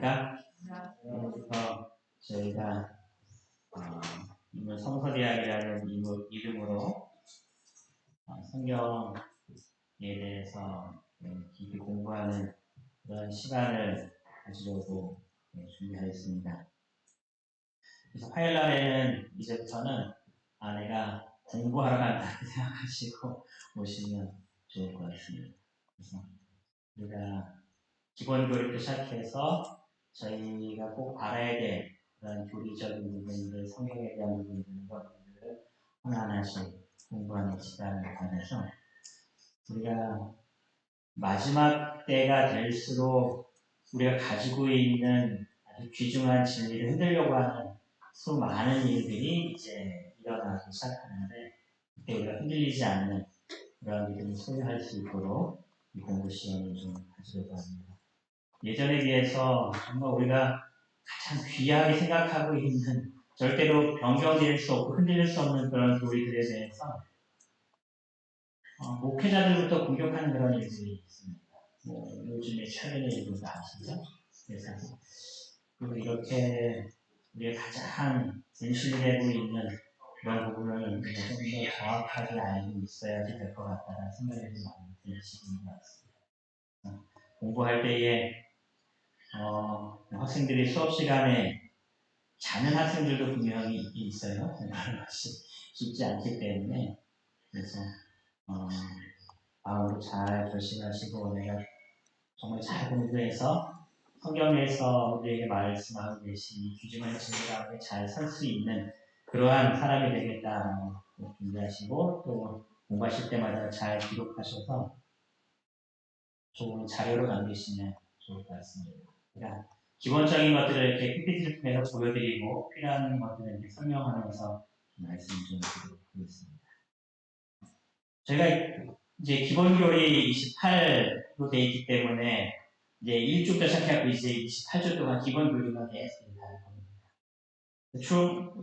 안녕하십니까? 오늘부터 저희가 이번 성서대학이라는 이름으로 성경에 대해서 깊이 공부하는 그런 시간을 가지려고 준비하였습니다. 그래서 화요일날에는 이제부터는 내가 공부하러 간다고 생각하시고 오시면 좋을 것 같습니다. 그래서 우리가 기본 교육부터 시작해서 저희가 꼭 알아야 될 그런 교리적인 부분들, 성경에 대한 부분들을 하나하나씩 공부하는 시간을 가져서 우리가 마지막 때가 될수록 우리가 가지고 있는 아주 귀중한 진리를 흔들려고 하는 수많은 일들이 이제 일어나기 시작하는데 그때 우리가 흔들리지 않는 그런 믿음을 소유할 수 있도록 이 공부 시간을 좀 가지려고 합니다. 예전에 비해서 정말 우리가 가장 귀하게 생각하고 있는 절대로 변경될 수 없고 흔들릴 수 없는 그런 교리들에 대해서 목회자들부터 공격하는 그런 일들이 있습니다. 요즘에 최근의 일들도 아시죠? 그래서 그리고 이렇게 우리가 가장 진실되고 있는 그런 부분을 좀 더 정확하게 알고 있어야지 될 것 같다는 생각이 좀 많이 드는 시기인 것 같습니다. 공부할 때에 학생들이 수업 시간에 자는 학생들도 분명히 있어요. 그런 것이 쉽지 않기 때문에 그래서 마음으로 잘 결심하시고 내가 정말 잘 공부해서 성경에서 우리에게 말씀하고 계신 귀중한 진리 가운데 잘 설 수 있는 그러한 사람이 되겠다라고 준비하시고 또 공부하실 때마다 잘 기록하셔서 좋은 자료로 남기시면 좋을 것 같습니다. 그러니까 기본적인 것들을 이렇게 PPT를 통해서 보여드리고 필요한 것들을 이렇게 설명하면서 말씀을 좀 드리도록 하겠습니다. 저희가 이제 기본 교리 28로 되어 있기 때문에 이제 1주부터 시작해서 이제 28주 동안 기본 교리만 계속 할 겁니다.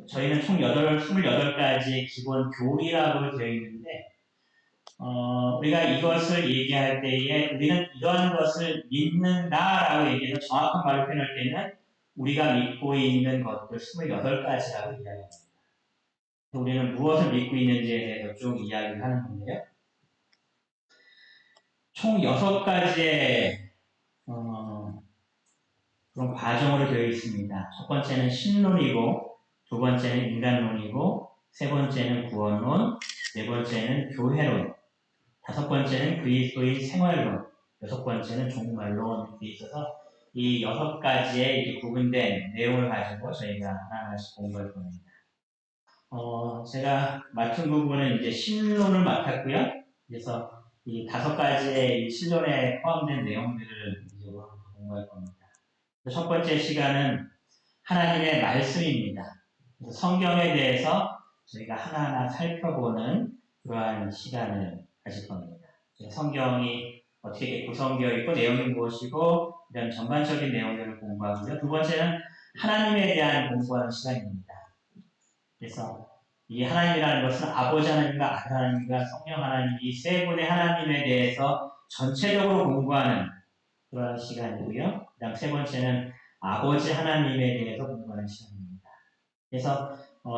저희는 총 28가지의 기본 교리라고 되어 있는데 우리가 이것을 얘기할 때에 우리는 이러한 것을 믿는다라고 얘기해서 정확한 말을 표현할 때는 우리가 믿고 있는 것들 28가지라고 이야기합니다. 우리는 무엇을 믿고 있는지에 대해서 쭉 이야기를 하는 건데요. 총 6가지의 그런 과정으로 되어 있습니다. 첫 번째는 신론이고, 두 번째는 인간론이고, 세 번째는 구원론, 네 번째는 교회론, 다섯 번째는 그리스도인 생활론, 여섯 번째는 종말론 이렇게 있어서 이 6가지의 이렇게 구분된 내용을 가지고 저희가 하나하나씩 공부할 겁니다. 제가 맡은 부분은 이제 신론을 맡았고요. 그래서 이 5가지의 이 신론에 포함된 내용들을 이제 공부할 겁니다. 첫 번째 시간은 하나님의 말씀입니다. 그래서 성경에 대해서 저희가 하나하나 살펴보는 그러한 시간을 가질 겁니다. 성경이 어떻게 구성되어 있고 내용이 무엇이고 이런 전반적인 내용들을 공부하고요. 두 번째는 하나님에 대한 공부하는 시간입니다. 그래서 이 하나님이라는 것은 아버지 하나님과 아들 하나님과 성령 하나님 이 세 분의 하나님에 대해서 전체적으로 공부하는 그런 시간이고요. 그 다음 세 번째는 아버지 하나님에 대해서 공부하는 시간입니다. 그래서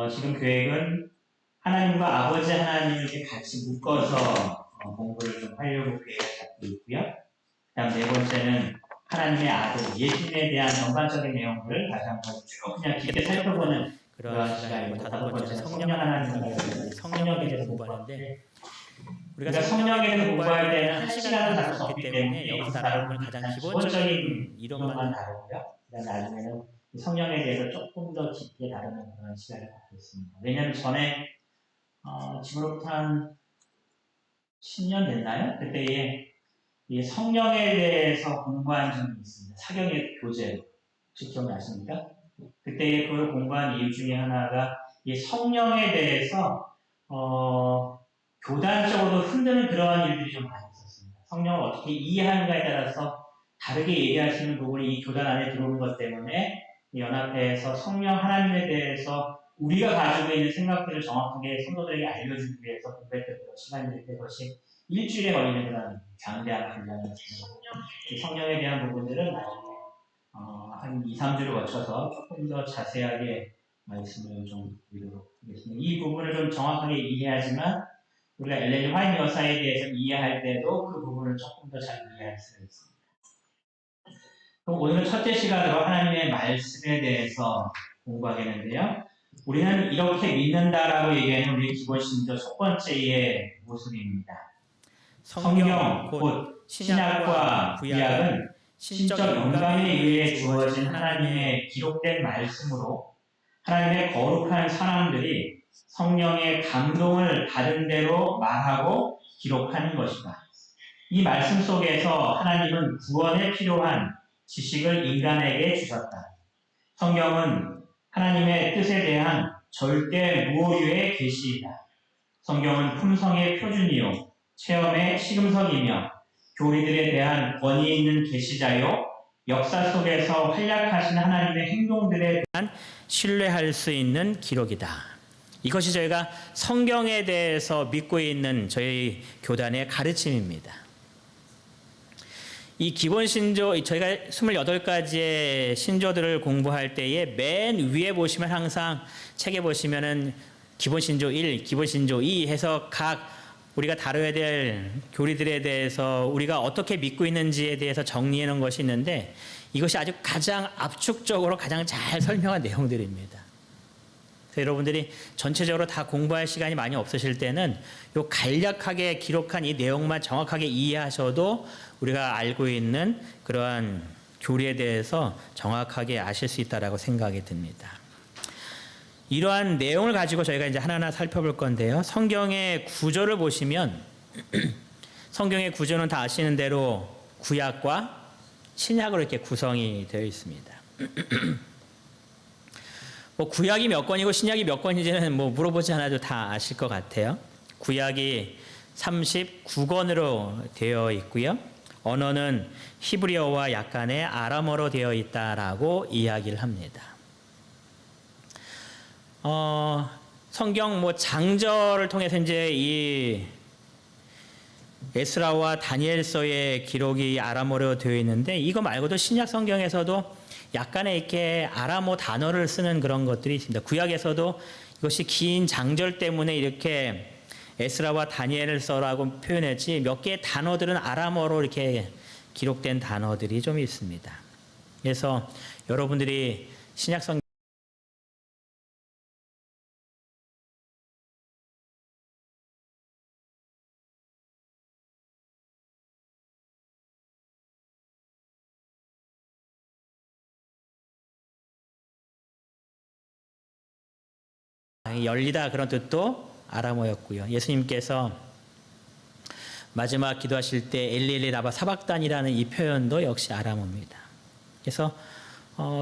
지금 계획은 하나님과 아버지 하나님을 이렇게 같이 묶어서 공부를 좀 하려고 계획을 잡고 있고요. 그 다음 네 번째는 하나님의 아들, 예수님에 대한 전반적인 내용들을 다시 한번 쭉 그냥 깊게 살펴보는 그러한 시간이고 다섯 번째는 성령 하나님과 성령에 대해서 공부하는데 우리가 성령에 대해서 공부할 때는 한 시간을 다룰 수 없기 때문에 여기서 다루는 가장 기본적인 이론만 다루고요. 그다음 나중에는 성령에 대해서 조금 더 깊게 다루는 그런 시간을 갖겠습니다. 왜냐하면 전에 지금으로부터 한 10년 됐나요? 그때에 이 성령에 대해서 공부한 적이 있습니다. 사경의 교재로. 혹시 기억나십니까? 그때 그걸 공부한 이유 중에 하나가 이 성령에 대해서 교단적으로 흔드는 그러한 일들이 좀 많이 있었습니다. 성령을 어떻게 이해하는가에 따라서 다르게 얘기하시는 부분이 이 교단 안에 들어오는 것 때문에 연합회에서 성령 하나님에 대해서 우리가 가지고 있는 생각들을 정확하게 성도들에게 알려주기 위해서 공부했던 그런 시간들이 그것이 일주일에 걸리는 그런 장대한 분량이었습니다. 성령에 대한 부분들은 나중에 한 2, 3주를 거쳐서 조금 더 자세하게 말씀을 좀 드리도록 하겠습니다. 이 부분을 좀 정확하게 이해하지만 우리가 엘렌 화이트 여사에 대해서 이해할 때도 그 부분을 조금 더 잘 이해할 수가 있습니다. 그럼 오늘은 첫째 시간으로 하나님의 말씀에 대해서 공부하겠는데요. 우리는 이렇게 믿는다라고 얘기하는 우리 기본 신조 첫 번째의 모습입니다. 성경 곧 신약과 구약은 신적 영감에 의해 주어진 하나님의 기록된 말씀으로 하나님의 거룩한 사람들이 성령의 감동을 받은 대로 말하고 기록하는 것이다. 이 말씀 속에서 하나님은 구원에 필요한 지식을 인간에게 주셨다. 성경은 하나님의 뜻에 대한 절대 무오류의 계시이다. 성경은 품성의 표준이요, 체험의 시금석이며 교리들에 대한 권위 있는 계시자요, 역사 속에서 활약하신 하나님의 행동들에 대한 신뢰할 수 있는 기록이다. 이것이 저희가 성경에 대해서 믿고 있는 저희 교단의 가르침입니다. 이 기본 신조, 저희가 28가지의 신조들을 공부할 때에 맨 위에 보시면 항상 책에 보시면은 기본 신조 1, 기본 신조 2 해서 각 우리가 다뤄야 될 교리들에 대해서 우리가 어떻게 믿고 있는지에 대해서 정리해 놓은 것이 있는데 이것이 아주 가장 압축적으로 가장 잘 설명한 내용들입니다. 그래서 여러분들이 전체적으로 다 공부할 시간이 많이 없으실 때는 요 간략하게 기록한 이 내용만 정확하게 이해하셔도 우리가 알고 있는 그러한 교리에 대해서 정확하게 아실 수 있다라고 생각이 듭니다. 이러한 내용을 가지고 저희가 이제 하나하나 살펴볼 건데요. 성경의 구조를 보시면 성경의 구조는 다 아시는 대로 구약과 신약으로 이렇게 구성이 되어 있습니다. 뭐 구약이 몇 권이고 신약이 몇 권인지는 뭐 물어보지 않아도 다 아실 것 같아요. 구약이 39권으로 되어 있고요. 언어는 히브리어와 약간의 아람어로 되어 있다라고 이야기를 합니다. 성경 뭐 장절을 통해서 이제 이 에스라와 다니엘서의 기록이 아람어로 되어 있는데 이거 말고도 신약 성경에서도 약간의 이렇게 아람어 단어를 쓰는 그런 것들이 있습니다. 구약에서도 이것이 긴 장절 때문에 이렇게 에스라와 다니엘서라고 표현했지 몇 개의 단어들은 아람어로 이렇게 기록된 단어들이 좀 있습니다. 그래서 여러분들이 신약 성경 열리다 그런 뜻도 아람어였고요. 예수님께서 마지막 기도하실 때 엘리 라바 사박단이라는 이 표현도 역시 아람어입니다. 그래서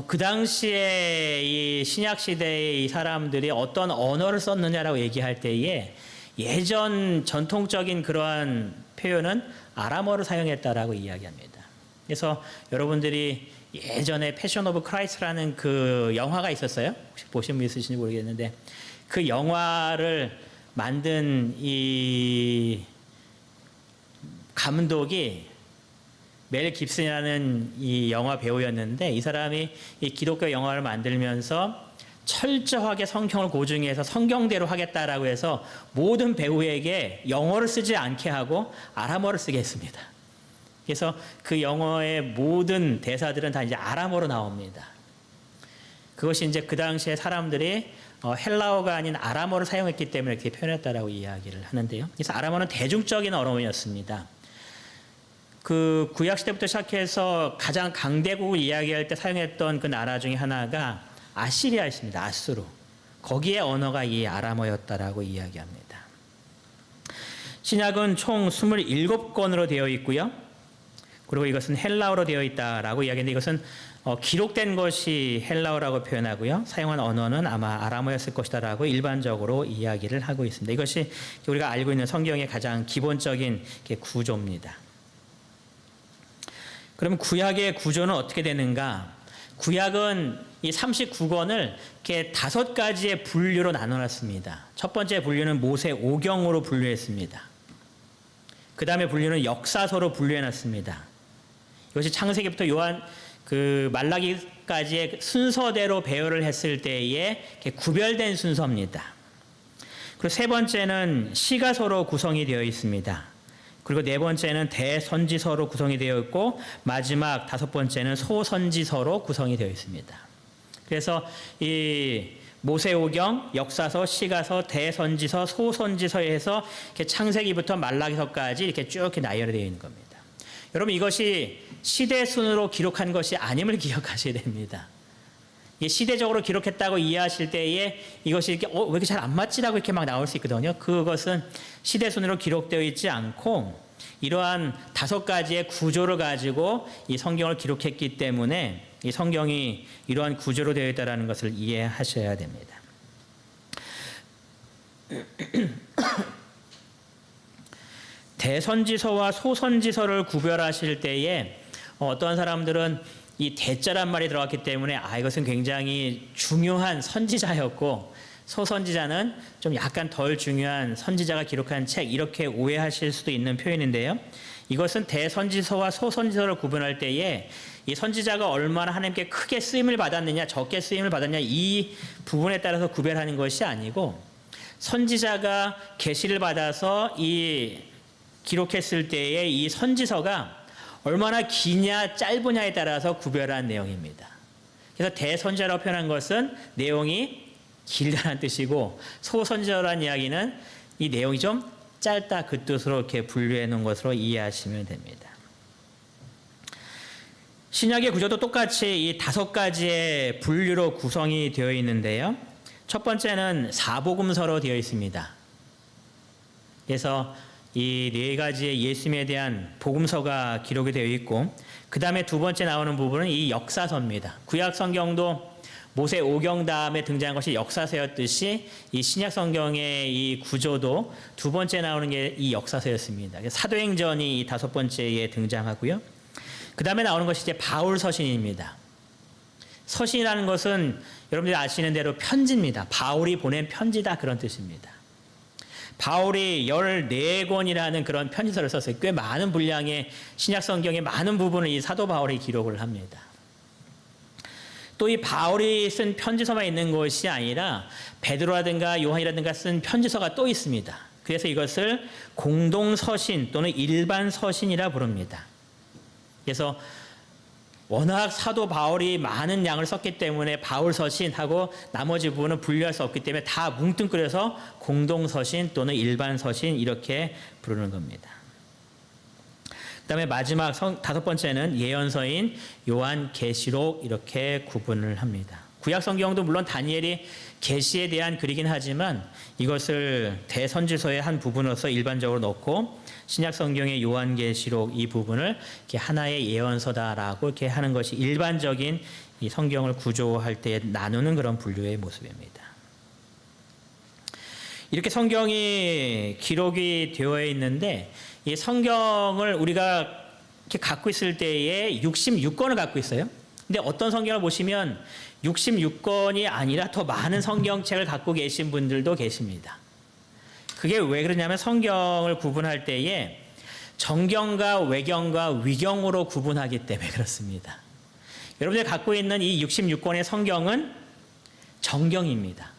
그 당시에 이 신약 시대의 이 사람들이 어떤 언어를 썼느냐라고 얘기할 때에 예전 전통적인 그러한 표현은 아람어를 사용했다라고 이야기합니다. 그래서 여러분들이 예전에 패션 오브 크라이스트라는 그 영화가 있었어요. 혹시 보신 분 있으신지 모르겠는데 그 영화를 만든 이 감독이 멜 깁슨이라는 이 영화 배우였는데 이 사람이 이 기독교 영화를 만들면서 철저하게 성경을 고증해서 성경대로 하겠다라고 해서 모든 배우에게 영어를 쓰지 않게 하고 아람어를 쓰게 했습니다. 그래서 그 영어의 모든 대사들은 다 이제 아람어로 나옵니다. 그것이 이제 그 당시에 사람들이 헬라어가 아닌 아람어를 사용했기 때문에 이렇게 표현했다라고 이야기를 하는데요. 그래서 아람어는 대중적인 언어였습니다. 그 구약 시대부터 시작해서 가장 강대국을 이야기할 때 사용했던 그 나라 중에 하나가 아시리아였습니다. 아수르. 거기에 언어가 이 아람어였다라고 이야기합니다. 신약은 총 27권으로 되어 있고요. 그리고 이것은 헬라어로 되어 있다라고 이야기했는데 이것은 기록된 것이 헬라어라고 표현하고요. 사용한 언어는 아마 아람어였을 것이다라고 일반적으로 이야기를 하고 있습니다. 이것이 우리가 알고 있는 성경의 가장 기본적인 구조입니다. 그러면 구약의 구조는 어떻게 되는가? 구약은 이 39권을 이렇게 5가지의 분류로 나눠놨습니다. 첫 번째 분류는 모세 오경으로 분류했습니다. 그 다음에 분류는 역사서로 분류해놨습니다. 이것이 창세기부터 그 말라기까지의 순서대로 배열을 했을 때에 구별된 순서입니다. 그리고 세 번째는 시가서로 구성이 되어 있습니다. 그리고 네 번째는 대선지서로 구성이 되어 있고 마지막 다섯 번째는 소선지서로 구성이 되어 있습니다. 그래서 이 모세오경, 역사서, 시가서, 대선지서, 소선지서에 해서 이렇게 창세기부터 말라기서까지 이렇게 쭉 이렇게 나열이 되어 있는 겁니다. 여러분 이것이 시대 순으로 기록한 것이 아님을 기억하셔야 됩니다. 이게 시대적으로 기록했다고 이해하실 때에 이것이 이렇게 왜 이렇게 잘 안 맞지라고 이렇게 막 나올 수 있거든요. 그것은 시대 순으로 기록되어 있지 않고 이러한 다섯 가지의 구조를 가지고 이 성경을 기록했기 때문에 이 성경이 이러한 구조로 되어 있다는 것을 이해하셔야 됩니다. 대선지서와 소선지서를 구별하실 때에 어떤 사람들은 이 대자란 말이 들어갔기 때문에 이것은 굉장히 중요한 선지자였고 소선지자는 좀 약간 덜 중요한 선지자가 기록한 책 이렇게 오해하실 수도 있는 표현인데요. 이것은 대선지서와 소선지서를 구분할 때에 이 선지자가 얼마나 하나님께 크게 쓰임을 받았느냐 적게 쓰임을 받았느냐 이 부분에 따라서 구별하는 것이 아니고 선지자가 계시를 받아서 이 기록했을 때에 이 선지서가 얼마나 기냐 짧으냐에 따라서 구별한 내용입니다. 그래서 대선지자라고 표현한 것은 내용이 길다는 뜻이고 소선지자라는 이야기는 이 내용이 좀 짧다 그 뜻으로 이렇게 분류해 놓은 것으로 이해하시면 됩니다. 신약의 구조도 똑같이 이 다섯 가지의 분류로 구성이 되어 있는데요. 첫 번째는 사복음서로 되어 있습니다. 그래서 이 네 가지의 예수님에 대한 복음서가 기록이 되어 있고 그 다음에 두 번째 나오는 부분은 이 역사서입니다. 구약 성경도 모세 오경 다음에 등장한 것이 역사서였듯이 이 신약 성경의 이 구조도 두 번째 나오는 게 이 역사서였습니다. 사도행전이 이 다섯 번째에 등장하고요. 그 다음에 나오는 것이 이제 바울 서신입니다. 서신이라는 것은 여러분들이 아시는 대로 편지입니다. 바울이 보낸 편지다 그런 뜻입니다. 바울이 14권이라는 그런 편지서를 썼어요. 꽤 많은 분량의 신약 성경의 많은 부분을 이 사도 바울이 기록을 합니다. 또 이 바울이 쓴 편지서만 있는 것이 아니라 베드로라든가 요한이라든가 쓴 편지서가 또 있습니다. 그래서 이것을 공동서신 또는 일반서신이라 부릅니다. 그래서 워낙 사도 바울이 많은 양을 썼기 때문에 바울 서신하고 나머지 부분은 분류할 수 없기 때문에 다 뭉뚱그려서 공동서신 또는 일반서신 이렇게 부르는 겁니다. 그 다음에 마지막 다섯 번째는 예언서인 요한계시록 이렇게 구분을 합니다. 구약 성경도 물론 다니엘이 계시에 대한 글이긴 하지만 이것을 대선지서의 한 부분으로서 일반적으로 넣고 신약 성경의 요한계시록 이 부분을 이렇게 하나의 예언서다라고 이렇게 하는 것이 일반적인 이 성경을 구조할 때 나누는 그런 분류의 모습입니다. 이렇게 성경이 기록이 되어 있는데 이 성경을 우리가 이렇게 갖고 있을 때에 66권을 갖고 있어요. 근데 어떤 성경을 보시면 66권이 아니라 더 많은 성경책을 갖고 계신 분들도 계십니다. 그게 왜 그러냐면 성경을 구분할 때에 정경과 외경과 위경으로 구분하기 때문에 그렇습니다. 여러분들이 갖고 있는 이 66권의 성경은 정경입니다.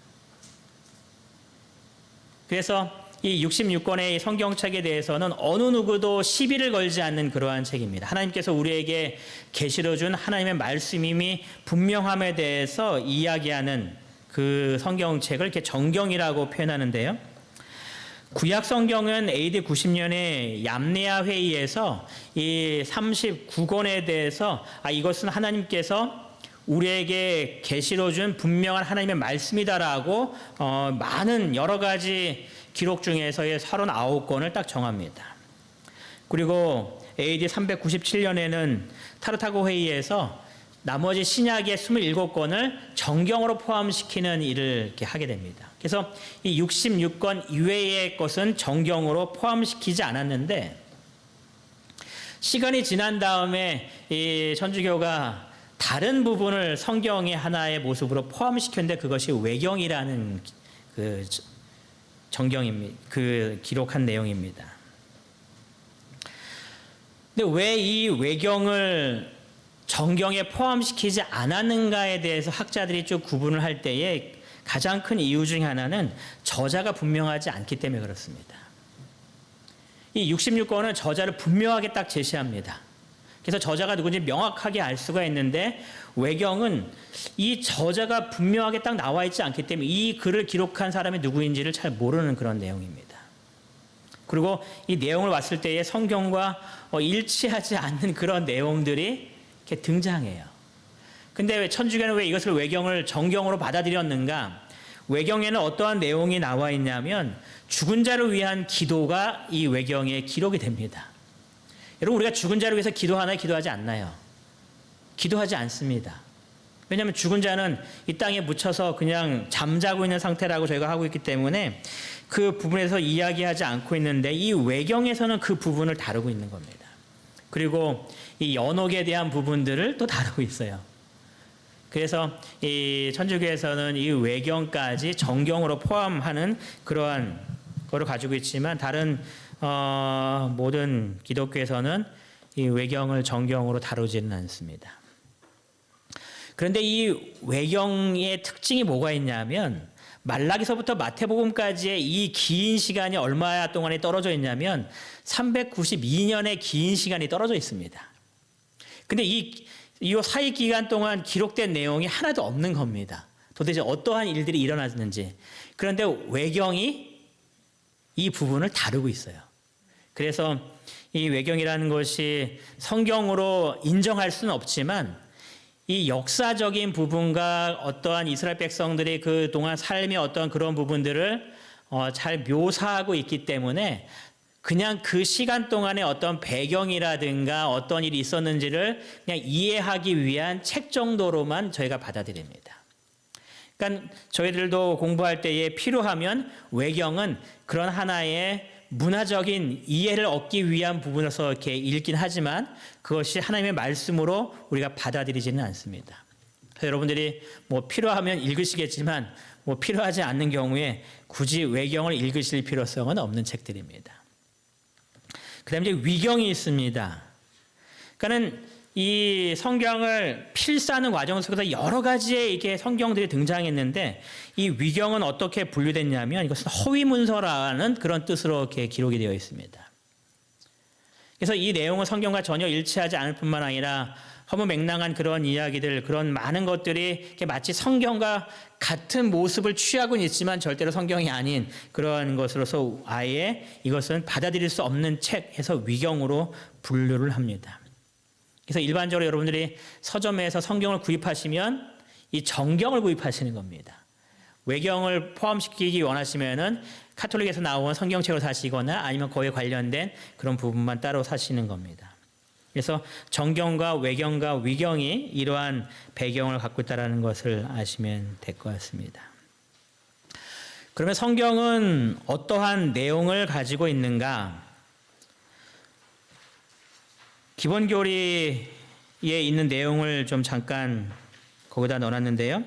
그래서 이 66권의 성경책에 대해서는 어느 누구도 시비를 걸지 않는 그러한 책입니다. 하나님께서 우리에게 계시로 준 하나님의 말씀임이 분명함에 대해서 이야기하는 그 성경책을 이렇게 정경이라고 표현하는데요. 구약 성경은 AD 90년에 얌네아 회의에서 이 39권에 대해서 이것은 하나님께서 우리에게 계시로 준 분명한 하나님의 말씀이다라고 많은 여러 가지 기록 중에서의 39권을 딱 정합니다. 그리고 AD 397년에는 타르타고 회의에서 나머지 신약의 27권을 정경으로 포함시키는 일을 이렇게 하게 됩니다. 그래서 이 66권 이외의 것은 정경으로 포함시키지 않았는데 시간이 지난 다음에 이 천주교가 다른 부분을 성경의 하나의 모습으로 포함시켰는데 그것이 외경이라는 그 정경입니다. 그 기록한 내용입니다. 근데 왜 이 외경을 정경에 포함시키지 않았는가에 대해서 학자들이 쭉 구분을 할 때에 가장 큰 이유 중에 하나는 저자가 분명하지 않기 때문에 그렇습니다. 이 66권은 저자를 분명하게 딱 제시합니다. 그래서 저자가 누군지 명확하게 알 수가 있는데 외경은 이 저자가 분명하게 딱 나와 있지 않기 때문에 이 글을 기록한 사람이 누구인지를 잘 모르는 그런 내용입니다. 그리고 이 내용을 봤을 때에 성경과 일치하지 않는 그런 내용들이 이렇게 등장해요. 근데 왜 천주교는 왜 이것을 외경을 정경으로 받아들였는가? 외경에는 어떠한 내용이 나와 있냐면 죽은 자를 위한 기도가 이 외경에 기록이 됩니다. 여러분, 우리가 죽은 자를 위해서 기도하나요? 기도하지 않나요? 기도하지 않습니다. 왜냐하면 죽은 자는 이 땅에 묻혀서 그냥 잠자고 있는 상태라고 저희가 하고 있기 때문에 그 부분에서 이야기하지 않고 있는데 이 외경에서는 그 부분을 다루고 있는 겁니다. 그리고 이 연옥에 대한 부분들을 또 다루고 있어요. 그래서 이 천주교에서는 이 외경까지 정경으로 포함하는 그러한 거를 가지고 있지만 다른 모든 기독교에서는 이 외경을 정경으로 다루지는 않습니다. 그런데 이 외경의 특징이 뭐가 있냐면 말라기서부터 마태복음까지의 이 긴 시간이 얼마 동안에 떨어져 있냐면 392년의 긴 시간이 떨어져 있습니다. 근데 이 사이 기간 동안 기록된 내용이 하나도 없는 겁니다. 도대체 어떠한 일들이 일어났는지. 그런데 외경이 이 부분을 다루고 있어요. 그래서 이 외경이라는 것이 성경으로 인정할 수는 없지만 이 역사적인 부분과 어떠한 이스라엘 백성들이 그동안 삶의 어떠한 그런 부분들을 잘 묘사하고 있기 때문에 그냥 그 시간 동안에 어떤 배경이라든가 어떤 일이 있었는지를 그냥 이해하기 위한 책 정도로만 저희가 받아들입니다. 그러니까 저희들도 공부할 때에 필요하면 외경은 그런 하나의 문화적인 이해를 얻기 위한 부분에서 이렇게 읽긴 하지만 그것이 하나님의 말씀으로 우리가 받아들이지는 않습니다. 그래서 여러분들이 뭐 필요하면 읽으시겠지만 뭐 필요하지 않는 경우에 굳이 외경을 읽으실 필요성은 없는 책들입니다. 그다음에 이제 위경이 있습니다. 그러니까는 이 성경을 필사하는 과정 속에서 여러 가지의 이게 성경들이 등장했는데 이 위경은 어떻게 분류됐냐면 이것은 허위 문서라는 그런 뜻으로 이렇게 기록이 되어 있습니다. 그래서 이 내용은 성경과 전혀 일치하지 않을 뿐만 아니라 허무맹랑한 그런 이야기들, 그런 많은 것들이 이렇게 마치 성경과 같은 모습을 취하고는 있지만 절대로 성경이 아닌 그러한 것으로서 아예 이것은 받아들일 수 없는 책에서 위경으로 분류를 합니다. 그래서 일반적으로 여러분들이 서점에서 성경을 구입하시면 이 정경을 구입하시는 겁니다. 외경을 포함시키기 원하시면은 카톨릭에서 나온 성경책을 사시거나 아니면 거기에 관련된 그런 부분만 따로 사시는 겁니다. 그래서 정경과 외경과 위경이 이러한 배경을 갖고 있다는 것을 아시면 될 것 같습니다. 그러면 성경은 어떠한 내용을 가지고 있는가? 기본교리에 있는 내용을 좀 잠깐 거기다 넣어놨는데요.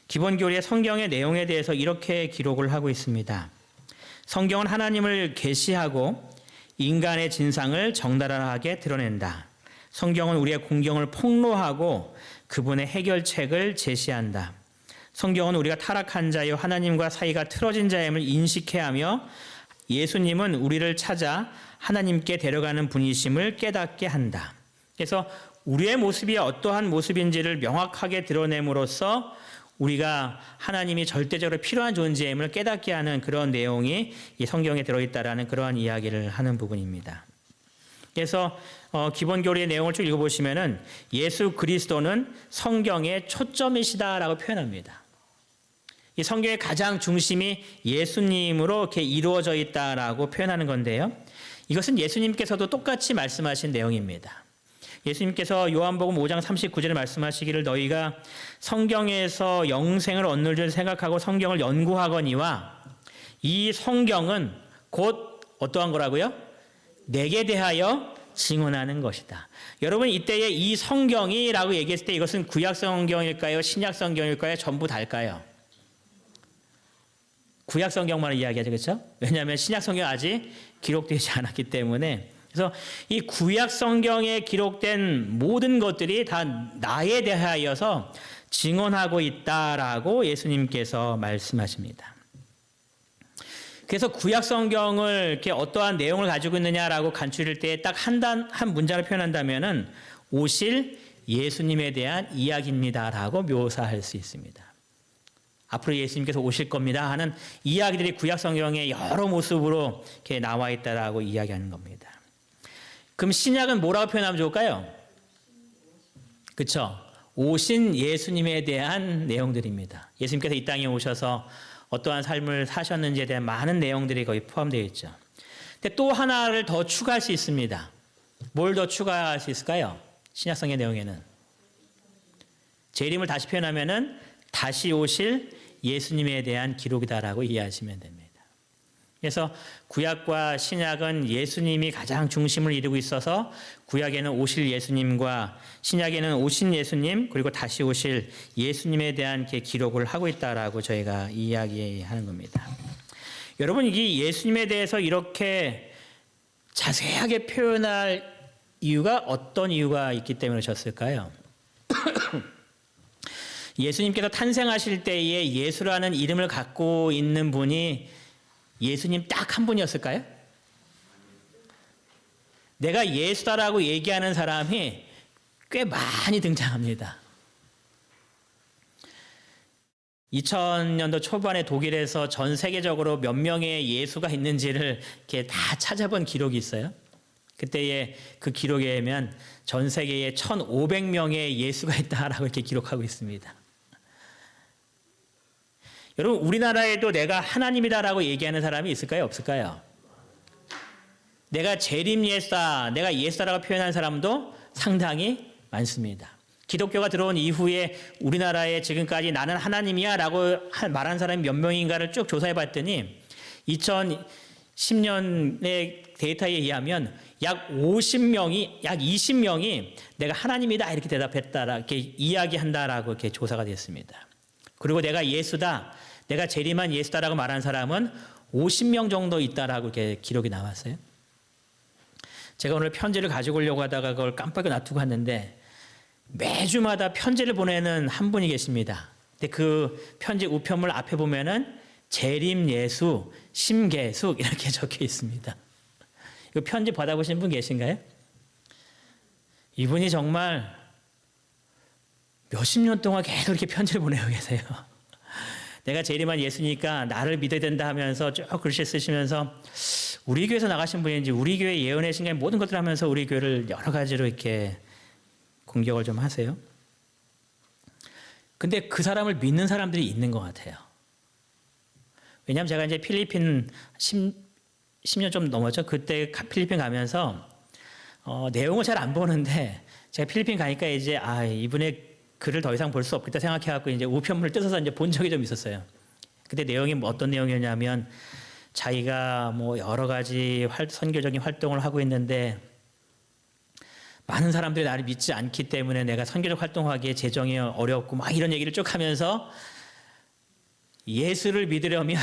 기본교리의 성경의 내용에 대해서 이렇게 기록을 하고 있습니다. 성경은 하나님을 계시하고 인간의 진상을 적나라하게 드러낸다. 성경은 우리의 공경을 폭로하고 그분의 해결책을 제시한다. 성경은 우리가 타락한 자여 하나님과 사이가 틀어진 자임을 인식해야 하며 예수님은 우리를 찾아 하나님께 데려가는 분이심을 깨닫게 한다. 그래서 우리의 모습이 어떠한 모습인지를 명확하게 드러냄으로써 우리가 하나님이 절대적으로 필요한 존재임을 깨닫게 하는 그런 내용이 이 성경에 들어있다라는 그러한 이야기를 하는 부분입니다. 그래서 기본교리의 내용을 쭉 읽어보시면은 예수 그리스도는 성경의 초점이시다라고 표현합니다. 이 성경의 가장 중심이 예수님으로 이렇게 이루어져 있다라고 표현하는 건데요. 이것은 예수님께서도 똑같이 말씀하신 내용입니다. 예수님께서 요한복음 5장 39절에 말씀하시기를 너희가 성경에서 영생을 얻는 줄 생각하고 성경을 연구하거니와 이 성경은 곧 어떠한 거라고요? 내게 대하여 증언하는 것이다. 여러분 이때에 이 성경이라고 얘기했을 때 이것은 구약 성경일까요? 신약 성경일까요? 전부 다일까요? 구약 성경만 이야기하죠. 그렇죠? 왜냐하면 신약 성경 아직 기록되지 않았기 때문에 그래서 이 구약 성경에 기록된 모든 것들이 다 나에 대하여서 증언하고 있다라고 예수님께서 말씀하십니다. 그래서 구약 성경을 이렇게 어떠한 내용을 가지고 있느냐라고 간추릴 때 딱 한 문장을 표현한다면은 오실 예수님에 대한 이야기입니다라고 묘사할 수 있습니다. 앞으로 예수님께서 오실 겁니다 하는 이야기들이 구약 성경에 여러 모습으로 이렇게 나와 있다라고 이야기하는 겁니다. 그럼 신약은 뭐라고 표현하면 좋을까요? 그렇죠. 오신 예수님에 대한 내용들입니다. 예수님께서 이 땅에 오셔서 어떠한 삶을 사셨는지에 대한 많은 내용들이 거기 포함되어 있죠. 근데 또 하나를 더 추가할 수 있습니다. 뭘 더 추가할 수 있을까요? 신약성의 내용에는 재림을 다시 표현하면은 다시 오실 예수님에 대한 기록이다라고 이해하시면 됩니다. 그래서 구약과 신약은 예수님이 가장 중심을 이루고 있어서 구약에는 오실 예수님과 신약에는 오신 예수님 그리고 다시 오실 예수님에 대한 기록을 하고 있다라고 저희가 이야기하는 겁니다. 여러분 이게 예수님에 대해서 이렇게 자세하게 표현할 이유가 어떤 이유가 있기 때문에 그러셨을까요? 예수님께서 탄생하실 때에 예수라는 이름을 갖고 있는 분이 예수님 딱 한 분이었을까요? 내가 예수다라고 얘기하는 사람이 꽤 많이 등장합니다. 2000년도 초반에 독일에서 전 세계적으로 몇 명의 예수가 있는지를 이렇게 다 찾아본 기록이 있어요. 그때의 그 기록에 의하면 전 세계에 1,500명의 예수가 있다라고 이렇게 기록하고 있습니다. 여러분 우리나라에도 내가 하나님이다라고 얘기하는 사람이 있을까요? 없을까요? 내가 재림 예수다, 내가 예수다라고 표현하는 사람도 상당히 많습니다. 기독교가 들어온 이후에 우리나라에 지금까지 나는 하나님이야 라고 말한 사람이 몇 명인가를 쭉 조사해 봤더니 2010년의 데이터에 의하면 약 50명이, 약 20명이 내가 하나님이다 이렇게 대답했다, 이렇게 이야기한다라고 이렇게 조사가 됐습니다. 그리고 내가 예수다, 내가 재림한 예수다라고 말한 사람은 50명 정도 있다라고 이렇게 기록이 나왔어요. 제가 오늘 편지를 가지고 오려고 하다가 그걸 깜빡이 놔두고 왔는데 매주마다 편지를 보내는 한 분이 계십니다. 근데 그 편지 우편물 앞에 보면은 재림 예수, 심계숙 이렇게 적혀 있습니다. 이 편지 받아보신 분 계신가요? 이분이 정말 몇십 년 동안 계속 이렇게 편지를 보내고 계세요. 내가 재림한 예수니까 나를 믿어야 된다 하면서 쭉 글씨 쓰시면서 우리 교회에서 나가신 분인지 우리 교회 예언의 신경의 모든 것들을 하면서 우리 교회를 여러 가지로 이렇게 공격을 좀 하세요. 근데 그 사람을 믿는 사람들이 있는 것 같아요. 왜냐하면 제가 이제 필리핀 10년 좀 넘었죠. 그때 필리핀 가면서 내용을 잘 안 보는데 제가 필리핀 가니까 이제 이분의 글을 더 이상 볼 수 없겠다 생각해갖고 이제 우편물을 뜯어서 이제 본 적이 좀 있었어요. 그때 내용이 어떤 내용이었냐면 자기가 뭐 여러 가지 선교적인 활동을 하고 있는데 많은 사람들이 나를 믿지 않기 때문에 내가 선교적 활동하기에 재정이 어렵고 막 이런 얘기를 쭉 하면서 예수를 믿으려면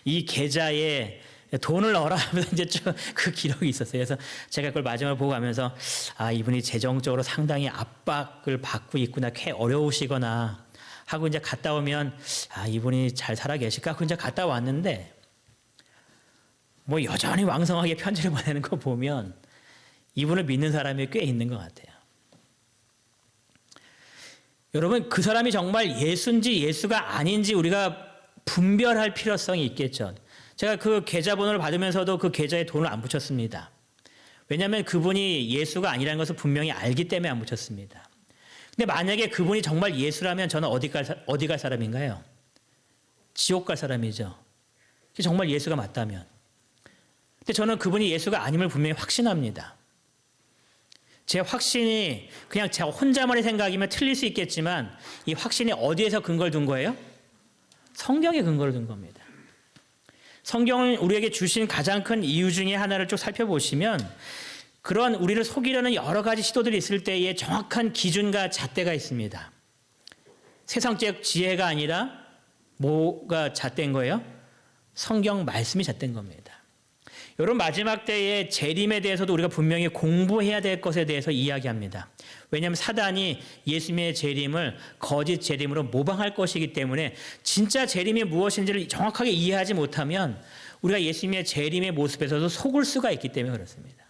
이 계좌에 돈을 넣어라 하면서 이제 쭉 그 기록이 있었어요. 그래서 제가 그걸 마지막으로 보고 가면서 이분이 재정적으로 상당히 압박을 받고 있구나, 꽤 어려우시거나 하고 이제 갔다 오면 이분이 잘 살아 계실까 하고 이제 갔다 왔는데 뭐 여전히 왕성하게 편지를 보내는 거 보면 이분을 믿는 사람이 꽤 있는 것 같아요. 여러분 그 사람이 정말 예수인지 예수가 아닌지 우리가 분별할 필요성이 있겠죠. 제가 그 계좌번호를 받으면서도 그 계좌에 돈을 안 붙였습니다. 왜냐하면 그분이 예수가 아니라는 것을 분명히 알기 때문에 안 붙였습니다. 근데 만약에 그분이 정말 예수라면 저는 어디 갈 사람인가요? 지옥 갈 사람이죠. 정말 예수가 맞다면. 근데 저는 그분이 예수가 아님을 분명히 확신합니다. 제 확신이 그냥 제가 혼자만의 생각이면 틀릴 수 있겠지만 이 확신이 어디에서 근거를 둔 거예요? 성경에 근거를 둔 겁니다. 성경은 우리에게 주신 가장 큰 이유 중에 하나를 쭉 살펴보시면 그런 우리를 속이려는 여러 가지 시도들이 있을 때에 정확한 기준과 잣대가 있습니다. 세상적 지혜가 아니라 뭐가 잣대인 거예요? 성경 말씀이 잣대인 겁니다. 이런 마지막 때의 재림에 대해서도 우리가 분명히 공부해야 될 것에 대해서 이야기합니다. 왜냐하면 사단이 예수님의 재림을 거짓 재림으로 모방할 것이기 때문에 진짜 재림이 무엇인지를 정확하게 이해하지 못하면 우리가 예수님의 재림의 모습에서도 속을 수가 있기 때문에 그렇습니다.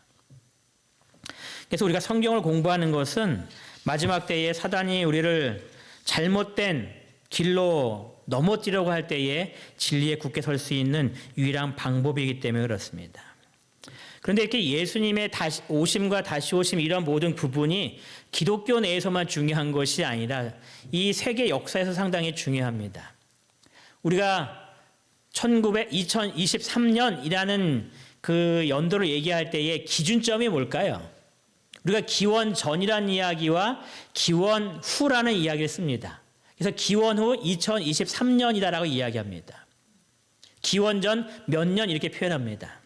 그래서 우리가 성경을 공부하는 것은 마지막 때에 사단이 우리를 잘못된 길로 넘어뜨려고 할 때에 진리에 굳게 설 수 있는 유일한 방법이기 때문에 그렇습니다. 그런데 이렇게 예수님의 다시 오심과 다시 오심 이런 모든 부분이 기독교 내에서만 중요한 것이 아니라 이 세계 역사에서 상당히 중요합니다. 우리가 2023년이라는 그 연도를 얘기할 때의 기준점이 뭘까요? 우리가 기원 전이라는 이야기와 기원 후라는 이야기를 씁니다. 그래서 기원 후 2023년이다라고 이야기합니다. 기원 전 몇 년 이렇게 표현합니다.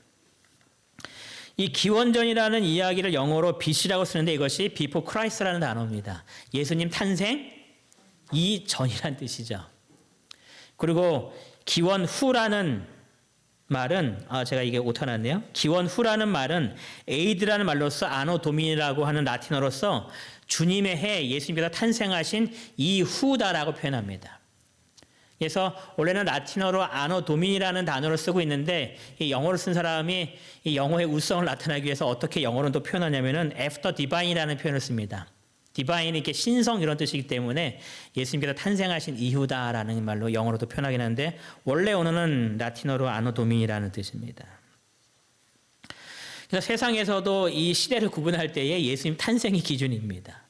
이 기원 전이라는 이야기를 영어로 BC라고 쓰는데 이것이 before Christ라는 단어입니다. 예수님 탄생 이전이라는 뜻이죠. 그리고 기원 후라는 말은 제가 이게 오타났네요. 기원 후라는 말은 에이드라는 말로서 아노 도미니라고 하는 라틴어로서 주님의 해 예수님께서 탄생하신 이후다라고 표현합니다. 그래서 원래는 라틴어로 아노 도미니라는 단어를 쓰고 있는데 이 영어로 쓴 사람이 이 영어의 우성을 나타내기 위해서 어떻게 영어로 또 표현하냐면은 after divine이라는 표현을 씁니다. 디바인이 이렇게 신성 이런 뜻이기 때문에 예수님께서 탄생하신 이후다라는 말로 영어로도 표현하긴 하는데 원래 언어는 라틴어로 아노 도미니라는 뜻입니다. 그래서 세상에서도 이 시대를 구분할 때에 예수님 탄생이 기준입니다.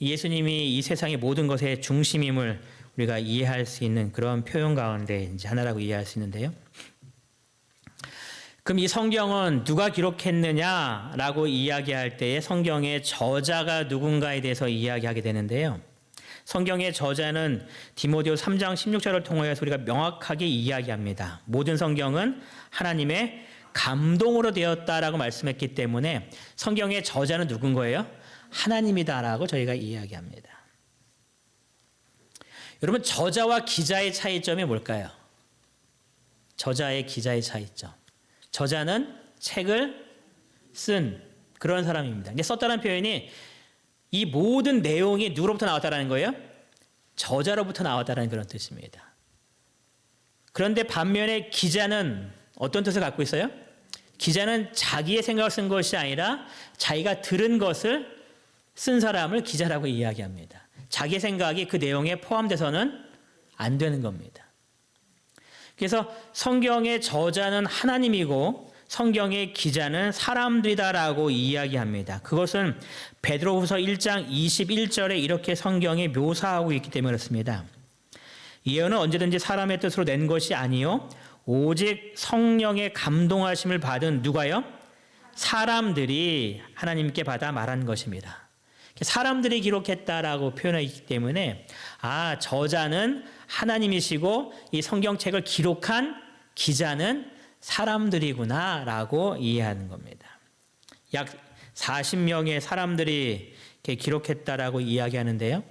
예수님이 이 세상의 모든 것의 중심임을 우리가 이해할 수 있는 그런 표현 가운데 이제 하나라고 이해할 수 있는데요. 그럼 이 성경은 누가 기록했느냐라고 이야기할 때에 성경의 저자가 누군가에 대해서 이야기하게 되는데요. 성경의 저자는 디모데오 3장 16절을 통하여서 우리가 명확하게 이야기합니다. 모든 성경은 하나님의 감동으로 되었다라고 말씀했기 때문에 성경의 저자는 누군 거예요? 하나님이다라고 저희가 이야기합니다. 여러분, 저자와 기자의 차이점이 뭘까요? 저자의 기자의 차이점. 저자는 책을 쓴 그런 사람입니다. 근데 썼다는 표현이 이 모든 내용이 누구로부터 나왔다는 거예요? 저자로부터 나왔다는 그런 뜻입니다. 그런데 반면에 기자는 어떤 뜻을 갖고 있어요? 기자는 자기의 생각을 쓴 것이 아니라 자기가 들은 것을 쓴 사람을 기자라고 이야기합니다. 자기 생각이 그 내용에 포함돼서는 안 되는 겁니다. 그래서 성경의 저자는 하나님이고 성경의 기자는 사람들이다라고 이야기합니다. 그것은 베드로후서 1장 21절에 이렇게 성경이 묘사하고 있기 때문에 그렇습니다. 예언은 언제든지 사람의 뜻으로 낸 것이 아니요 오직 성령의 감동하심을 받은 누가요? 사람들이 하나님께 받아 말한 것입니다. 사람들이 기록했다라고 표현하기 때문에 저자는 하나님이시고 이 성경책을 기록한 기자는 사람들이구나라고 이해하는 겁니다. 약 40명의 사람들이 이렇게 기록했다라고 이야기하는데요.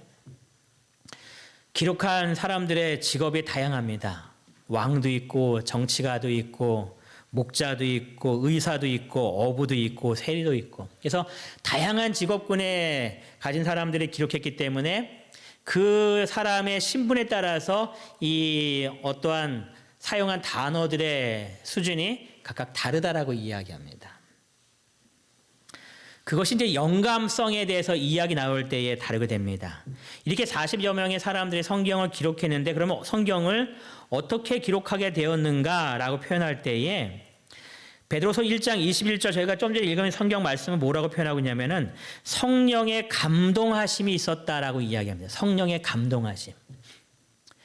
기록한 사람들의 직업이 다양합니다. 왕도 있고 정치가도 있고 목자도 있고 의사도 있고 어부도 있고 세리도 있고 그래서 다양한 직업군에 가진 사람들이 기록했기 때문에 그 사람의 신분에 따라서 이 어떠한 사용한 단어들의 수준이 각각 다르다라고 이야기합니다. 그것이 이제 영감성에 대해서 이야기 나올 때에 다르게 됩니다. 이렇게 40여 명의 사람들이 성경을 기록했는데 그러면 성경을 어떻게 기록하게 되었는가라고 표현할 때에 베드로서 1장 21절 저희가 좀 전에 읽은 성경 말씀은 뭐라고 표현하고 있냐면은 성령의 감동하심이 있었다라고 이야기합니다. 성령의 감동하심.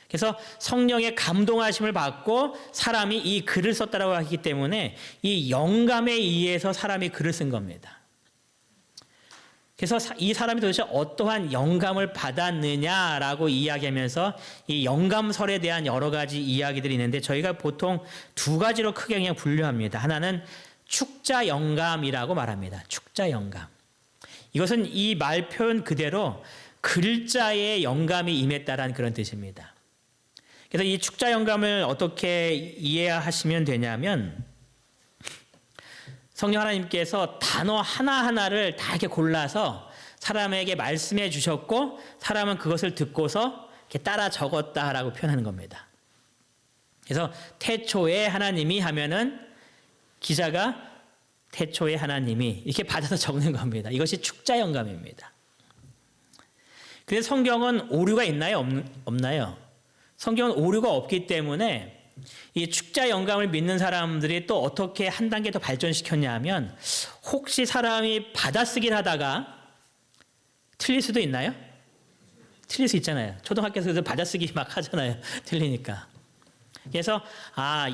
그래서 성령의 감동하심을 받고 사람이 이 글을 썼다라고 하기 때문에 이 영감에 의해서 사람이 글을 쓴 겁니다. 그래서 이 사람이 도대체 어떠한 영감을 받았느냐라고 이야기하면서 이 영감설에 대한 여러 가지 이야기들이 있는데 저희가 보통 두 가지로 크게 그냥 분류합니다. 하나는 축자 영감이라고 말합니다. 축자 영감. 이것은 이 말 표현 그대로 글자의 영감이 임했다라는 그런 뜻입니다. 그래서 이 축자 영감을 어떻게 이해하시면 되냐면 성령 하나님께서 단어 하나하나를 다 이렇게 골라서 사람에게 말씀해 주셨고 사람은 그것을 듣고서 이렇게 따라 적었다라고 표현하는 겁니다. 그래서 태초에 하나님이 하면은 기자가 태초에 하나님이 이렇게 받아서 적는 겁니다. 이것이 축자 영감입니다. 그래서 성경은 오류가 있나요? 없나요? 성경은 오류가 없기 때문에 이 축자 영감을 믿는 사람들이 또 어떻게 한 단계 더 발전시켰냐 하면 혹시 사람이 받아쓰기를 하다가 틀릴 수도 있나요? 틀릴 수 있잖아요. 초등학교에서 받아쓰기 막 하잖아요. 틀리니까. 그래서